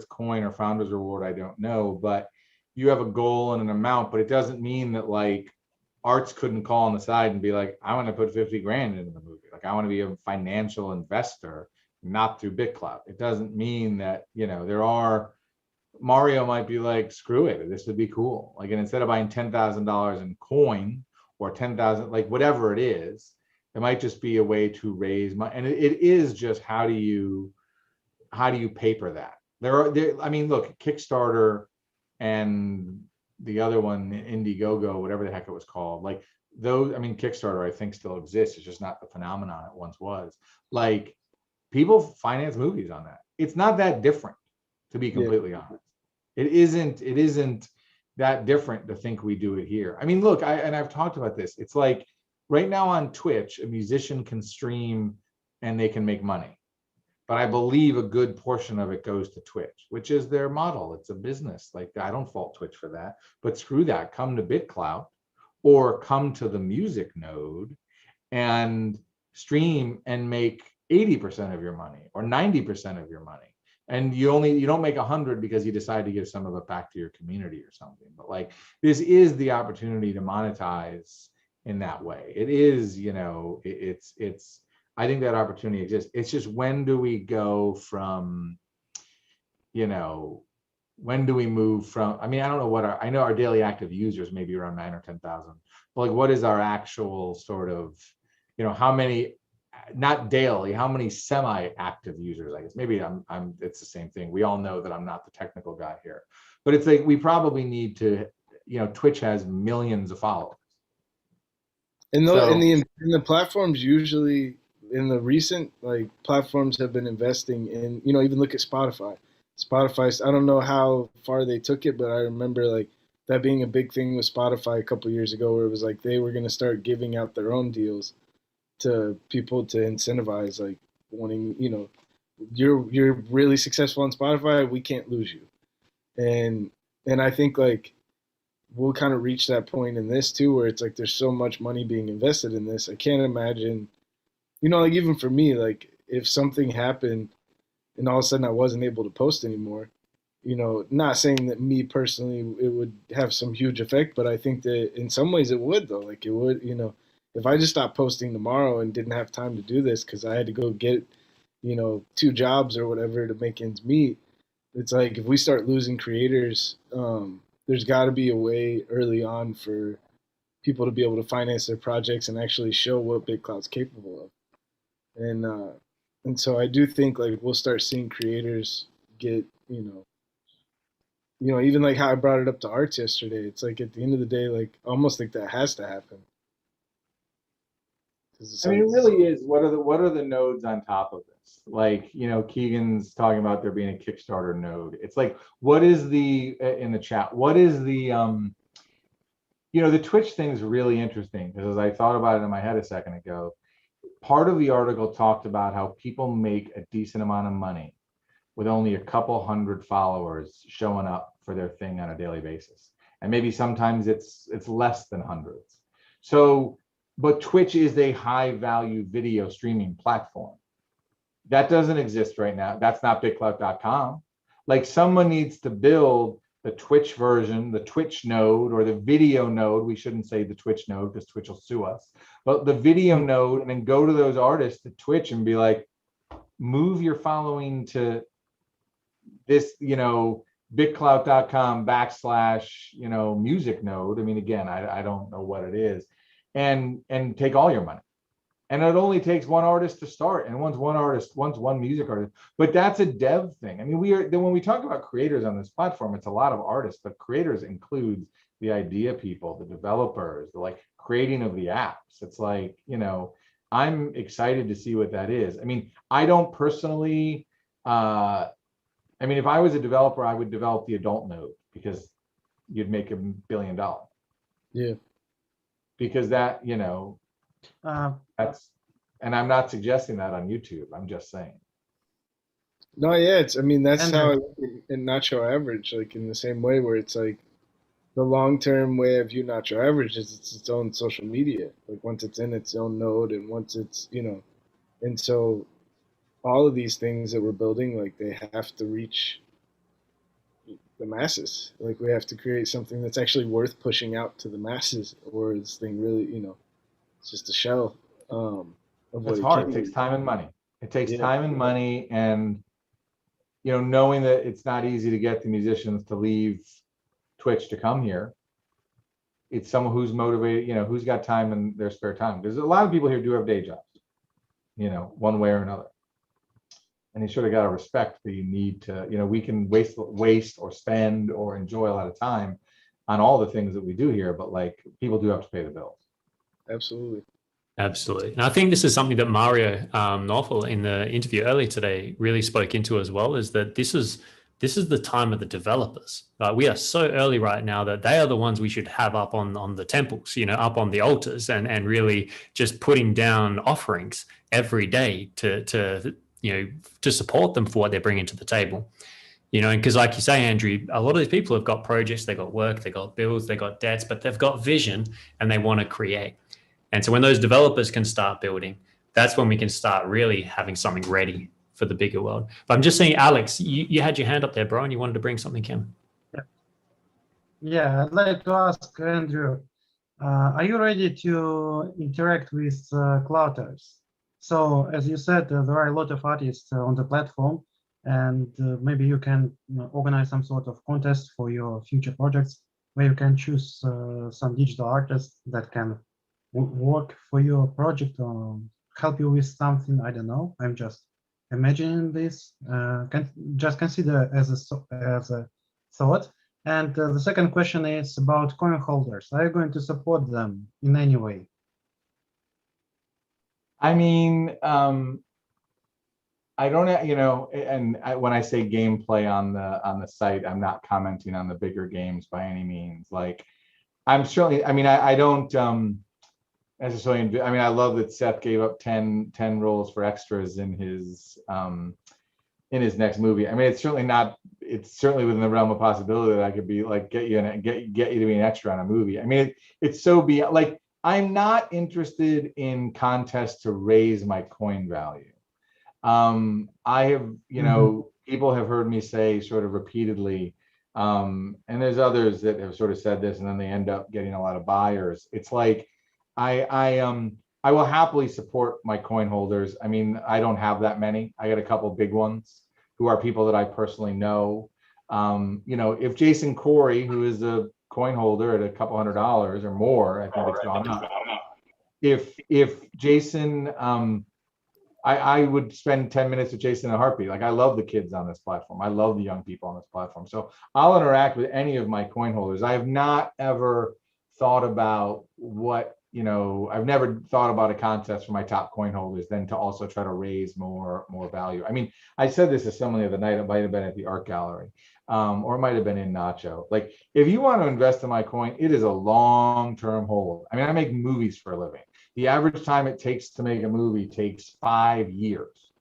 coin or founder's reward, I don't know, but you have a goal and an amount, but it doesn't mean that like Arts couldn't call on the side and be like, I want to put 50 grand into the movie. Like I want to be a financial investor, not through BitClout. It doesn't mean that, Mario might be like, screw it, this would be cool. Like, and instead of buying $10,000 in coin or 10,000, like whatever it is, it might just be a way to raise money. And it is just, how do you paper that? I mean, look, Kickstarter and the other one, Indiegogo, whatever the heck it was called, like those, I mean, Kickstarter, I think still exists. It's just not the phenomenon it once was. Like people finance movies on that. It's not that different, to be completely honest. It isn't that different to think we do it here. I mean, look, I've talked about this. It's like right now on Twitch, a musician can stream and they can make money. But I believe a good portion of it goes to Twitch, which is their model. It's a business. Like, I don't fault Twitch for that. But screw that. Come to BitClout or come to the music node and stream and make 80% of your money or 90% of your money. And you don't make 100 because you decide to give some of it back to your community or something. But like, this is the opportunity to monetize in that way. It is, it's I think that opportunity exists. It's just, when do we go from, when do we move from, I mean, I don't know I know our daily active users maybe around 9 or 10,000, but like, what is our actual sort of, how many, not daily, how many semi-active users, I guess. Maybe it's the same thing. We all know that I'm not the technical guy here, but it's like, we probably need to, Twitch has millions of followers. And the platforms usually, in the recent, like, platforms have been investing in, even look at Spotify. I don't know how far they took it, but I remember like that being a big thing with Spotify a couple of years ago, where it was like they were going to start giving out their own deals to people to incentivize, like, wanting, you're really successful on Spotify, we can't lose you. And I think like we'll kind of reach that point in this too, where it's like there's so much money being invested in this. I can't imagine, like, even for me, like, if something happened and all of a sudden I wasn't able to post anymore, not saying that me personally it would have some huge effect, but I think that in some ways it would, though. Like, it would, if I just stopped posting tomorrow and didn't have time to do this because I had to go get, 2 jobs or whatever to make ends meet, it's like, if we start losing creators, there's got to be a way early on for people to be able to finance their projects and actually show what BitClout's capable of. And so I do think like we'll start seeing creators get, even like how I brought it up to Arts yesterday. It's like, at the end of the day, like, almost like that has to happen. I mean, it really is. What are the nodes on top of this? Like, Keegan's talking about there being a Kickstarter node. It's like, what is the, in the chat, what is the, the Twitch thing is really interesting, because as I thought about it in my head a second ago, part of the article talked about how people make a decent amount of money with only a couple hundred followers showing up for their thing on a daily basis. And maybe sometimes it's less than hundreds. So, but Twitch is a high value video streaming platform. That doesn't exist right now. That's not BitClout.com. Like, someone needs to build the Twitch version, the Twitch node, or the video node. We shouldn't say the Twitch node because Twitch will sue us, but the video node, and then go to those artists at Twitch and be like, move your following to this, BitClout.com / music node. I mean, again, I don't know what it is, and take all your money. And it only takes one artist to start, and once one music artist. But that's a dev thing. I mean, when we talk about creators on this platform, it's a lot of artists, but creators includes the idea people, the developers, the like creating of the apps. It's like, I'm excited to see what that is. I mean, I don't personally, if I was a developer, I would develop the adult node, because you'd make $1 billion. Yeah. Because that, that's And I'm not suggesting that on YouTube. I'm just saying. No, yeah, it's. I mean, that's And how I look in Nacho Average, like in the same way, where it's like the long-term way I view Nacho Average is it's its own social media. Like once it's in its own node, and once it's and so all of these things that we're building, like they have to reach the masses. Like we have to create something that's actually worth pushing out to the masses, or this thing really, it's just a shell of what It's it hard. can It takes be. time and money. It takes Yeah. time and money, and knowing that it's not easy to get the musicians to leave Twitch to come here. It's someone who's motivated, who's got time in their spare time. There's a lot of people here do have day jobs, one way or another. And you sort of got to respect the need to, we can waste or spend or enjoy a lot of time on all the things that we do here, but like people do have to pay the bills. Absolutely. Absolutely. And I think this is something that Mario Knopfel in the interview earlier today really spoke into as well, is that this is the time of the developers. We are so early right now that they are the ones we should have up on the temples, up on the altars and really just putting down offerings every day to support them for what they're bringing to the table. And because like you say, Andrew, a lot of these people have got projects, they got work, they got bills, they got debts, but they've got vision and they want to create. And so when those developers can start building, that's when we can start really having something ready for the bigger world. But I'm just saying, Alex, you had your hand up there, bro, and you wanted to bring something in. Yeah, I'd like to ask Andrew, are you ready to interact with Clouters? So as you said, there are a lot of artists on the platform, and maybe you can organize some sort of contest for your future projects where you can choose some digital artists that can work for your project or help you with something. I don't know. I'm just imagining this. Just consider as a thought. And the second question is about coin holders. Are you going to support them in any way? I mean, I don't, when I say gameplay on the site, I'm not commenting on the bigger games by any means. Like, I'm certainly, I don't necessarily, I love that Seth gave up 10 roles for extras in his next movie. It's certainly within the realm of possibility that I could be like, get you to be an extra on a movie. It's so beyond, like, I'm not interested in contests to raise my coin value. I have, people have heard me say sort of repeatedly, and there's others that have sort of said this and then they end up getting a lot of buyers. It's like, I will happily support my coin holders. I don't have that many. I got a couple big ones who are people that I personally know. If Jason Corey, who is a coin holder at a couple $100 or more, I think it's gone up. If Jason, I would spend 10 minutes with Jason in a heartbeat. Like, I love the kids on this platform. I love the young people on this platform. So I'll interact with any of my coin holders. I have not ever thought about I've never thought about a contest for my top coin holders then to also try to raise more value. I said this to someone the other night. It might have been at the art gallery, or it might have been in Nacho. Like, if you want to invest in my coin, it is a long-term hold. I make movies for a living. The average time it takes to make a movie takes 5 years.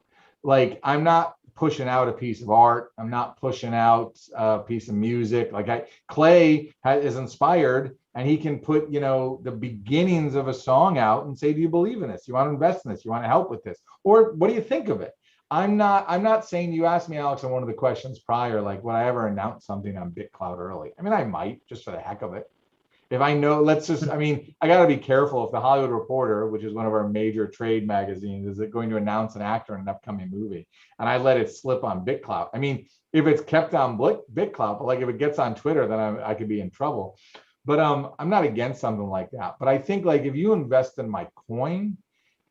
Like, I'm not pushing out a piece of art. I'm not pushing out a piece of music. Like, Clay is inspired, and he can put, the beginnings of a song out and say, do you believe in this? You want to invest in this? You want to help with this? Or what do you think of it? I'm not saying, you asked me, Alex, on one of the questions prior, like, would I ever announce something on BitClout early? I might, just for the heck of it. If I know, I got to be careful. If the Hollywood Reporter, which is one of our major trade magazines, is it going to announce an actor in an upcoming movie, and I let it slip on BitClout. If it's kept on BitClout, but like if it gets on Twitter, then I could be in trouble. But I'm not against something like that. But I think, like, if you invest in my coin,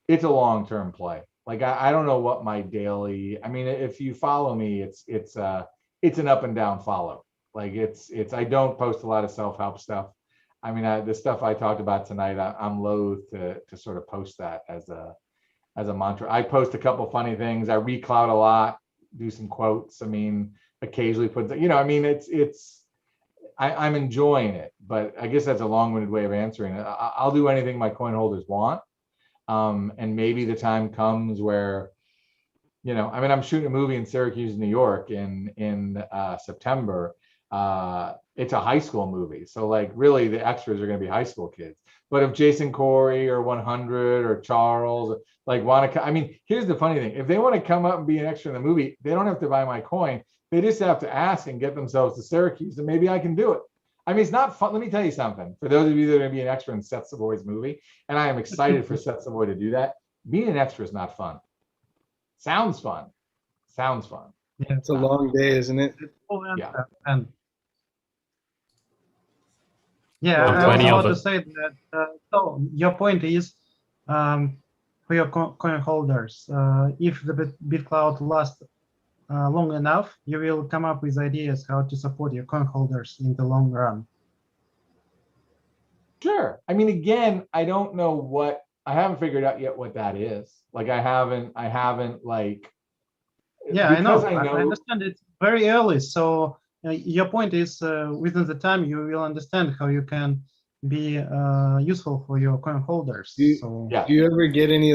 it's a long-term play. Like, I don't know what my daily, if you follow me, it's an up and down follow. Like, I don't post a lot of self-help stuff. The stuff I talked about tonight, I'm loath to sort of post that as a mantra. I post a couple funny things. I reclout a lot, do some quotes. Occasionally put, I'm enjoying it, but I guess that's a long-winded way of answering it. I'll do anything my coin holders want. And maybe the time comes where, you know, I mean, I'm shooting a movie in Syracuse, New York in September. It's a high school movie. So like really the extras are going to be high school kids. But if Jason Corey or 100 or Charles like want to, I mean, here's the funny thing. If they want to come up and be an extra in the movie, they don't have to buy my coin. They just have to ask and get themselves to Syracuse, and maybe I can do it. I mean, it's not fun. Let me tell you something. For those of you that are going to be an extra in Seth Savoy's movie, and I am excited for Seth Savoy to do that, being an extra is not fun. Sounds fun. Sounds fun. Yeah, it's a long day, isn't it? Yeah. And yeah, Well, I was plenty of about to it. say that. So your point is, for your coin holders, if the BitClout lasts long enough, you will come up with ideas how to support your coin holders in the long run. Sure. I mean, again, I don't know what, I haven't figured out yet what that is. Like I haven't like. Yeah, I know. I I understand it's very early. So your point is within the time you will understand how you can be useful for your coin holders. Do So you ever get any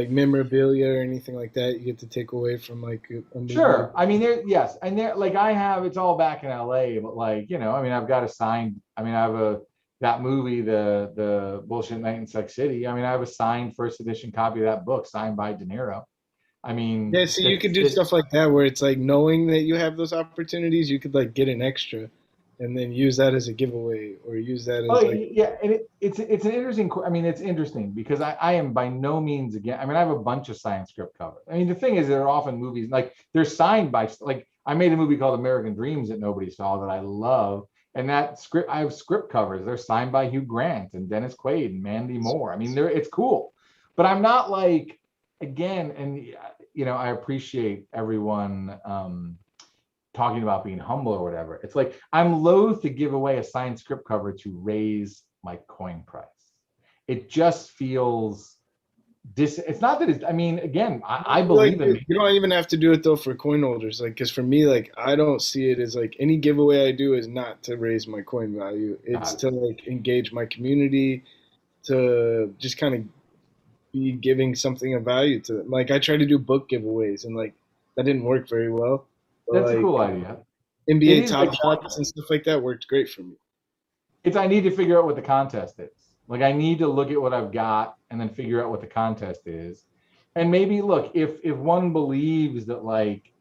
memorabilia or anything like that you get to take away from like a movie? Sure. I mean, yes. And there, like I have, it's all back in LA, but like, you know, I mean, I've got a signed, I mean, I have that movie, the Bullshit Night in Sex City. I mean, I have a signed first edition copy of that book signed by De Niro. I mean, yeah, so you could do stuff like that where it's like knowing that you have those opportunities, you could like get an extra and then use that as a giveaway or use that as yeah, and it's an interesting, I mean, it's interesting because I am by no means again, I mean, I have a bunch of signed script covers. I mean, the thing is there are often movies, like they're signed by, like I made a movie called American Dreams that nobody saw that I love. And that script, I have script covers. They're signed by Hugh Grant and Dennis Quaid and Mandy Moore. I mean, it's cool, but I'm not like, again, and you know, I appreciate everyone talking about being humble or whatever. It's like I'm loath to give away a signed script cover to raise my coin price. It just feels it's not that it's, I mean, again, I believe like, in you don't even have to do it though for coin holders, like because for me, like I don't see it as like any giveaway I do is not to raise my coin value. It's to like engage my community, to just kind of be giving something of value to them. Like I try to do book giveaways and like that didn't work very well. But, that's like, a cool idea. NBA Top Shots and stuff like that worked great for me. I need to figure out what the contest is. Like I need to look at what I've got and then figure out what the contest is. And maybe look, if one believes that, like,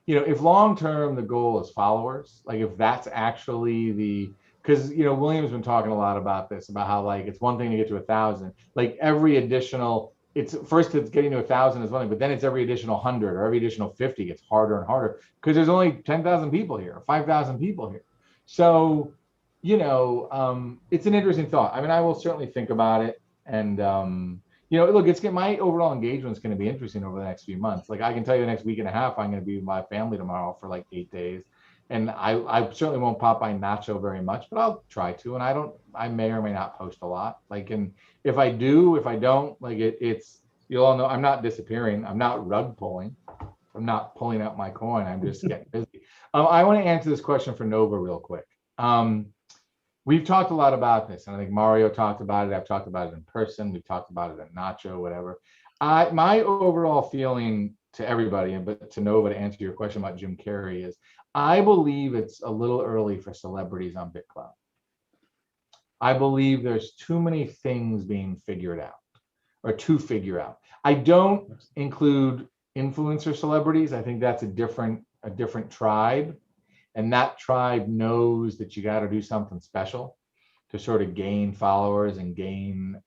you know, if long term the goal is followers, like if that's actually because you know, William's been talking a lot about this, about how like it's one thing to get to 1,000, like every additional, it's getting to 1,000 is one thing, but then it's every additional 100 or every additional 50 gets harder and harder because there's only 10,000 people here or 5,000 people here. So, you know, it's an interesting thought. I mean, I will certainly think about it. And, you know, look, my overall engagement is going to be interesting over the next few months. Like I can tell you the next week and a half, I'm going to be with my family tomorrow for like 8 days. And I certainly won't pop by Nacho very much, but I'll try to. And I may or may not post a lot. Like, and if I do, if I don't, like it's, you'll all know I'm not disappearing. I'm not rug pulling. I'm not pulling out my coin. I'm just getting busy. I want to answer this question for Nova real quick. We've talked a lot about this, and I think Mario talked about it. I've talked about it in person. We've talked about it at Nacho, whatever. My overall feeling to everybody, but to Nova, to answer your question about Jim Carrey, is I believe it's a little early for celebrities on BitClout. I believe there's too many things being figured out or to figure out. I don't include influencer celebrities. I think that's a different tribe. And that tribe knows that you got to do something special to sort of gain followers and gain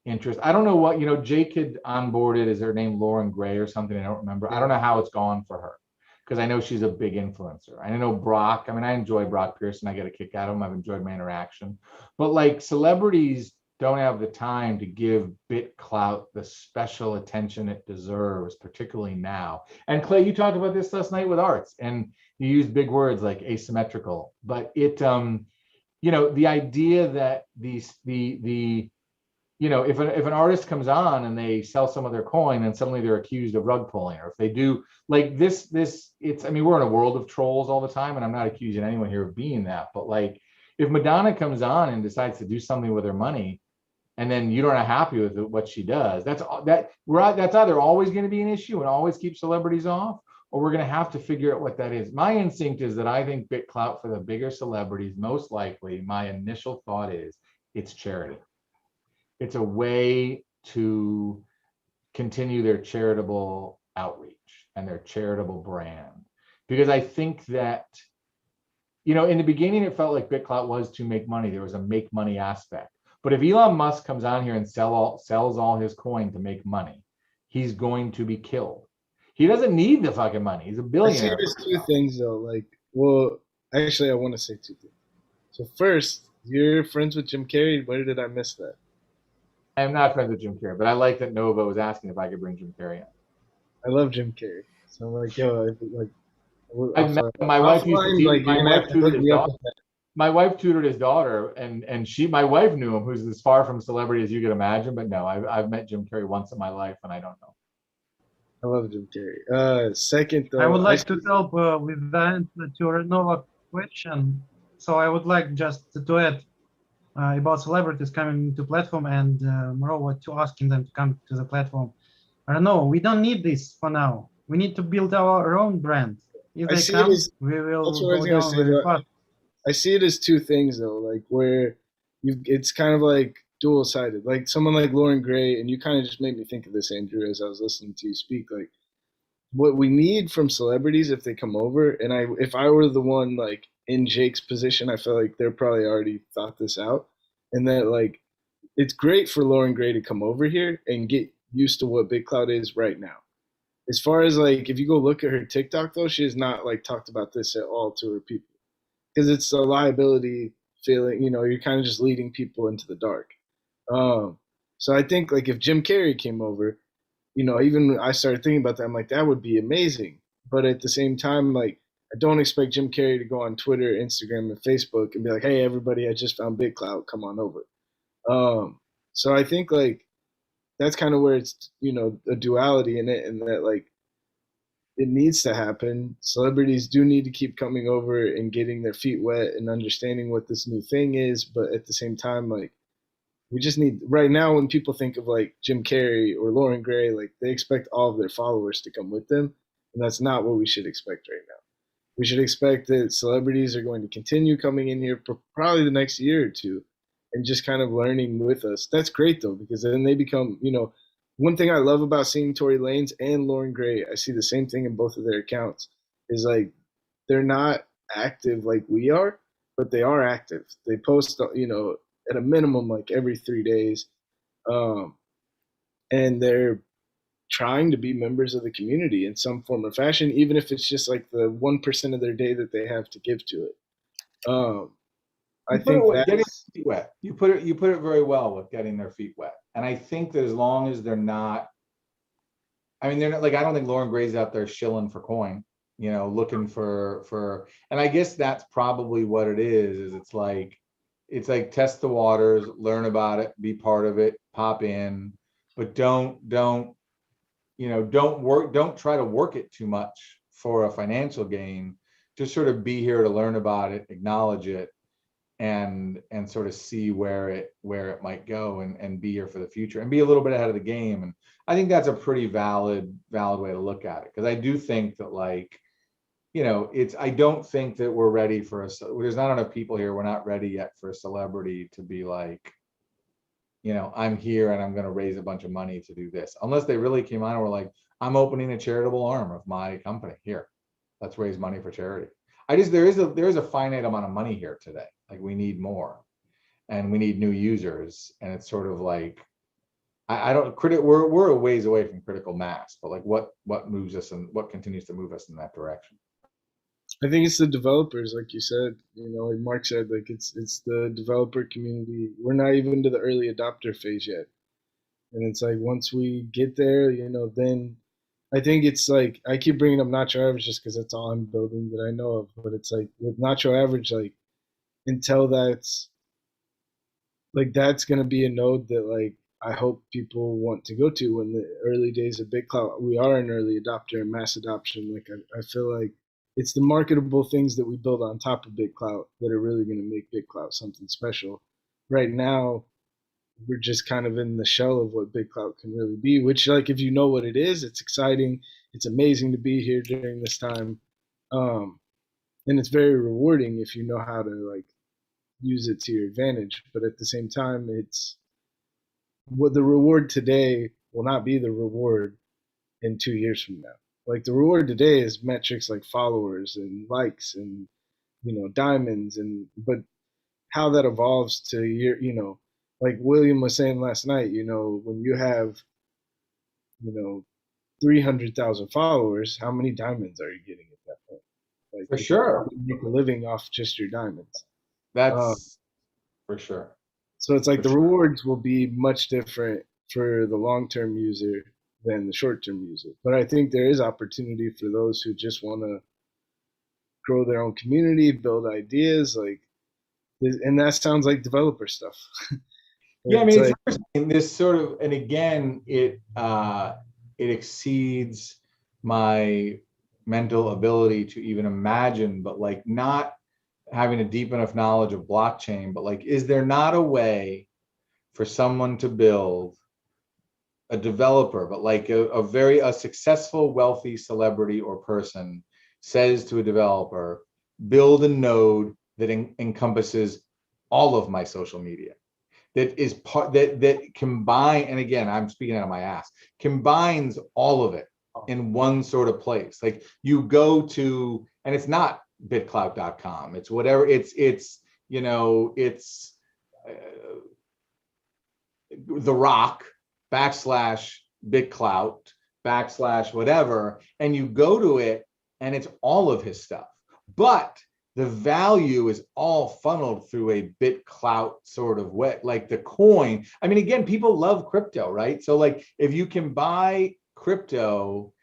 interest. I don't know what, you know, Jake had onboarded, is her name Lauren Gray or something? I don't remember. I don't know how it's gone for her because I know she's a big influencer. I know Brock. I mean, I enjoy Brock Pearson. I get a kick out of him. I've enjoyed my interaction. But like celebrities don't have the time to give BitClout the special attention it deserves, particularly now. And Clay, you talked about this last night with Arts, and you used big words like asymmetrical, but it, you know, the idea that you know, if an artist comes on and they sell some of their coin and suddenly they're accused of rug pulling, or if they do like this, it's, I mean, we're in a world of trolls all the time, and I'm not accusing anyone here of being that, but like if Madonna comes on and decides to do something with her money, and then you don't are happy with what she does, that's either always going to be an issue and always keep celebrities off, or we're going to have to figure out what that is. My instinct is that I think BitClout for the bigger celebrities, most likely, my initial thought is it's charity. It's a way to continue their charitable outreach and their charitable brand. Because I think that, you know, in the beginning, it felt like BitClout was to make money. There was a make money aspect. But if Elon Musk comes on here and sells all his coin to make money, he's going to be killed. He doesn't need the fucking money. He's a billionaire. I see there's two things though. Like, well, actually, I want to say two things. So first, you're friends with Jim Carrey. Where did I miss that? I'm not friends with Jim Carrey, but I like that Nova was asking if I could bring Jim Carrey in. I love Jim Carrey. So I'm like, yo, my wife tutored his daughter, and my wife knew him, who's as far from celebrity as you could imagine. But no, I've met Jim Carrey once in my life, and I don't know. I love Jim Carrey. Second, though, I would like to help with that to Renova question. So I would like just to add about celebrities coming to platform, and moreover to asking them to come to the platform. I don't know. We don't need this for now. We need to build our own brand. If they come, we will go down very fast. I see it as two things though, like where it's kind of like dual-sided. Like someone like Lauren Gray, and you kind of just made me think of this, Andrew, as I was listening to you speak. Like what we need from celebrities if they come over, and if I were the one like in Jake's position, I feel like they're probably already thought this out, and that like it's great for Lauren Gray to come over here and get used to what BitClout is right now. As far as like, if you go look at her TikTok though, she has not like talked about this at all to her people, because it's a liability feeling. You know, you're kind of just leading people into the dark. So I think like if Jim Carrey came over, you know, even I started thinking about that. I'm like, that would be amazing. But at the same time, like I don't expect Jim Carrey to go on Twitter, Instagram, and Facebook and be like, hey, everybody, I just found BitClout, come on over. So I think like that's kind of where it's, you know, a duality in it, and that like it needs to happen. Celebrities do need to keep coming over and getting their feet wet and understanding what this new thing is. But at the same time, like we just need, right now when people think of like Jim Carrey or Lauren Gray, like they expect all of their followers to come with them. And that's not what we should expect right now. We should expect that celebrities are going to continue coming in here for probably the next year or two and just kind of learning with us. That's great though, because then they become, you know, one thing I love about seeing Tory Lanez and Lauren Gray, I see the same thing in both of their accounts, is like they're not active like we are, but they are active. They post, you know, at a minimum like every 3 days, and they're trying to be members of the community in some form or fashion, even if it's just like the 1% of their day that they have to give to it. I think getting their feet wet. You put it very well with getting their feet wet. And I think that as long as they're not, I mean, they're not like, I don't think Lauren Gray's out there shilling for coin, you know, looking for, and I guess that's probably what it is it's like test the waters, learn about it, be part of it, pop in, but don't try to work it too much for a financial gain. Just sort of be here to learn about it, acknowledge it, and sort of see where it might go, and be here for the future and be a little bit ahead of the game. And I think that's a pretty valid way to look at it, because I do think that, like, you know, I don't think that we're ready for there's not enough people here. We're not ready yet for a celebrity to be like, you know, I'm here and I'm going to raise a bunch of money to do this, unless they really came on and were like, I'm opening a charitable arm of my company here. Let's raise money for charity. There is a finite amount of money here today. Like we need more, and we need new users. And it's sort of like, we're a ways away from critical mass, but like what moves us and what continues to move us in that direction? I think it's the developers, like you said, you know, like Mark said, like it's the developer community. We're not even to the early adopter phase yet. And it's like, once we get there, you know, then I think it's like, I keep bringing up Nacho Average just because that's all I'm building that I know of. But it's like with Nacho Average, like until that's going to be a node that like I hope people want to go to. In the early days of BitClout, we are an early adopter and mass adoption. Like I feel like it's the marketable things that we build on top of BitClout that are really going to make BitClout something special. Right now, we're just kind of in the shell of what BitClout can really be, which, like, if you know what it is, it's exciting. It's amazing to be here during this time. And it's very rewarding if you know how to, like, use it to your advantage. But at the same time, it's what the reward today will not be the reward in 2 years from now. Like, the reward today is metrics like followers and likes and, you know, diamonds, but how that evolves to your, you know, like William was saying last night, you know, when you have, you know, 300,000 followers, how many diamonds are you getting at that point? Like, for sure, you make a living off just your diamonds. That's for sure. So it's like the rewards will be much different for the long-term user than the short-term user. But I think there is opportunity for those who just want to grow their own community, build ideas, like, and that sounds like developer stuff. Yeah, I mean, it's like, interesting. This sort of, and again, it exceeds my mental ability to even imagine, but like not having a deep enough knowledge of blockchain, but like, is there not a way for someone to build a developer, but like a successful, wealthy celebrity or person says to a developer, build a node that encompasses all of my social media, that is part that combine, and again, I'm speaking out of my ass, combines all of it in one sort of place. Like, you go to, and it's not bitclout.com, it's whatever, it's you know, it's The Rock / BitClout / whatever, and you go to it and it's all of his stuff, but the value is all funneled through a BitClout sort of way, like the coin. I mean, again, people love crypto, right? So like, if you can buy crypto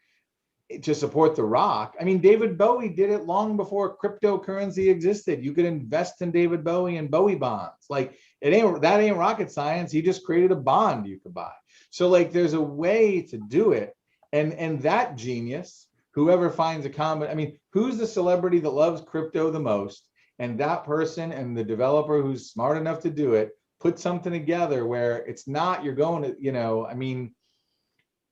to support The Rock, I mean, David Bowie did it long before cryptocurrency existed. You could invest in David Bowie and Bowie bonds. Like, that ain't rocket science. He just created a bond you could buy. So like, there's a way to do it. And that genius, whoever finds a common, I mean, who's the celebrity that loves crypto the most? And that person and the developer who's smart enough to do it, put something together where it's not, you're going to, you know, I mean,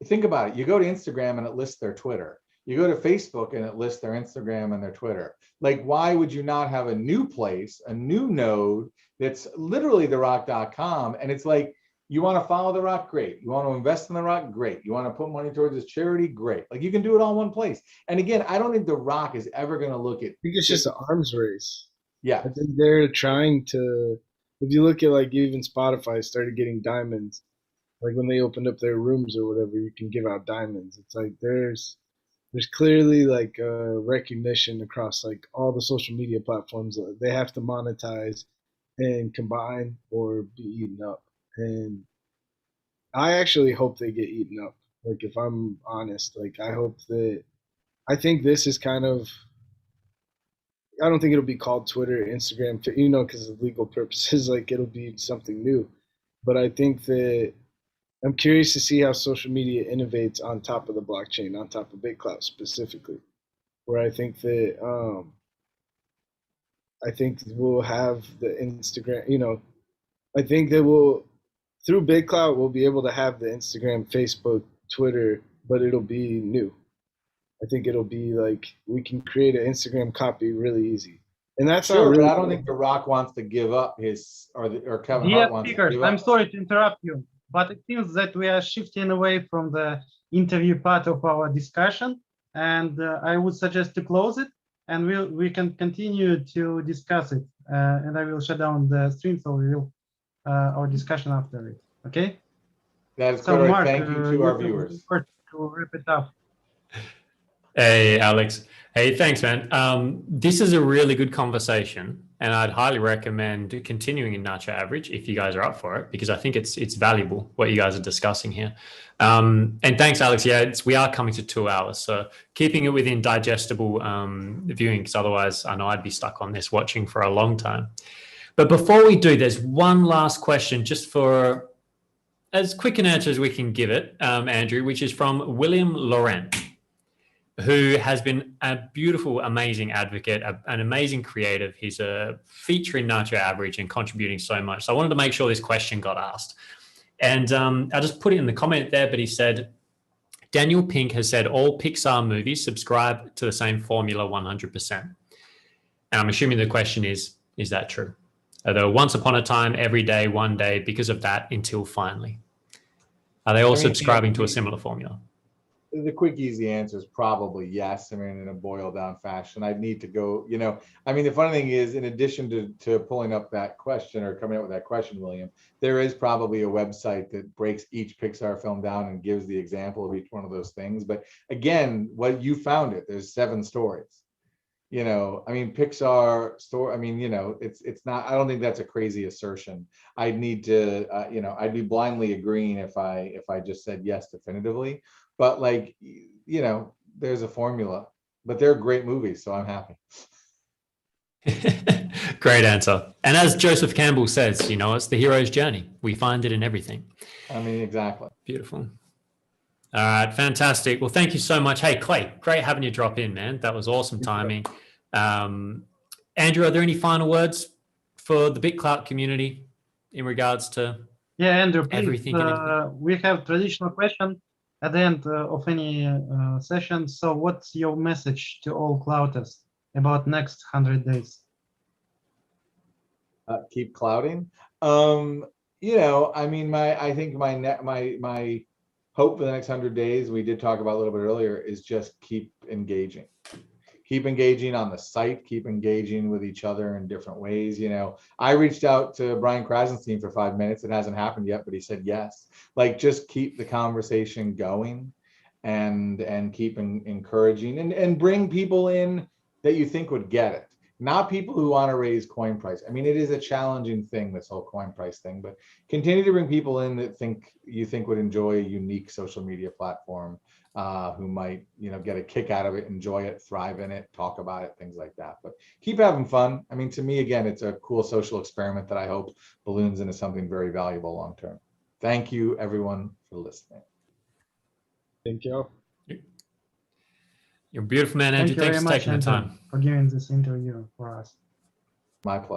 think about it. You go to Instagram and it lists their Twitter. You go to Facebook and it lists their Instagram and their Twitter. Like, why would you not have a new place, a new node that's literally therock.com? And it's like, you want to follow The Rock? Great. You want to invest in The Rock? Great. You want to put money towards his charity? Great. Like, you can do it all in one place. And again, I don't think The Rock is ever going to look at. I think it's just an arms race. Yeah. I think they're trying to, if you look at, like, even Spotify started getting diamonds, like when they opened up their rooms or whatever, you can give out diamonds. It's like, there's clearly like recognition across like all the social media platforms. They have to monetize and combine or be eaten up. And I actually hope they get eaten up. Like, if I'm honest, like, I think this is kind of, I don't think it'll be called Twitter, Instagram, you know, because of legal purposes, like, it'll be something new. But I think that I'm curious to see how social media innovates on top of the blockchain, on top of BitClout specifically, where I think that, I think we'll have the Instagram, you know, I think that through BitClout, we'll be able to have the Instagram, Facebook, Twitter, but it'll be new. I think it'll be like, we can create an Instagram copy really easy. And that's sure, not really, but I don't think The Rock wants to give up his, or Kevin Hart wants to give up. I'm sorry to interrupt you, but it seems that we are shifting away from the interview part of our discussion, and I would suggest to close it, and we can continue to discuss it. And I will shut down the stream, so we will our discussion after it. Okay. That is so correct. Mark, Thank you to our viewers. To wrap it up. Hey, Alex. Hey, thanks, man. This is a really good conversation, and I'd highly recommend continuing in Nacho Average if you guys are up for it, because I think it's valuable what you guys are discussing here. And thanks, Alex. Yeah, we are coming to 2 hours, so keeping it within digestible viewing, because otherwise I know I'd be stuck on this watching for a long time. But before we do, there's one last question, just for as quick an answer as we can give it, Andrew, which is from William Laurent. who has been a beautiful, amazing advocate, an amazing creative. He's a featuring Nacho Average and contributing so much. So I wanted to make sure this question got asked. And I just put it in the comment there, but he said, Daniel Pink has said all Pixar movies subscribe to the same formula 100%. And I'm assuming the question is that true? Are they once upon a time, every day, one day, because of that, until finally? Are they all subscribing to a similar formula? The quick, easy answer is probably yes. I mean, in a boiled down fashion, I'd need to go, I mean, the funny thing is, in addition to pulling up that question or coming up with that question, William, there is probably a website that breaks each Pixar film down and gives the example of each one of those things. But again, what you found there's 7 stories. I mean, Pixar story, I mean, it's not, I don't think that's a crazy assertion. I'd need to, I'd be blindly agreeing if I just said yes definitively. But there's a formula, but they're great movies, so I'm happy. Great answer. And as Joseph Campbell says, it's the hero's journey. We find it in everything. I mean, exactly. Beautiful. All right, fantastic. Well, thank you so much. Hey, Clay, great having you drop in, man. That was awesome timing. Andrew, are there any final words for the BitClout community in regards to Andrew, please, everything? We have traditional question at the end of any session. So what's your message to all Clouters about next 100 days? Keep clouting. I mean, I think my hope for the next 100 days, we did talk about a little bit earlier, is just keep engaging. Keep engaging on the site, keep engaging with each other in different ways. I reached out to Brian Krasenstein for 5 minutes. It hasn't happened yet, but he said yes. Just keep the conversation going and keep encouraging and bring people in that you think would get it. Not people who want to raise coin price. I mean, it is a challenging thing, this whole coin price thing, but continue to bring people in that you think would enjoy a unique social media platform, who might, get a kick out of it, enjoy it, thrive in it, talk about it, things like that. But keep having fun. I mean, to me, again, it's a cool social experiment that I hope balloons into something very valuable long term. Thank you, everyone, for listening. Thank you. You're a beautiful man, Andrew. Thanks for taking the time. For giving this interview for us. My pleasure.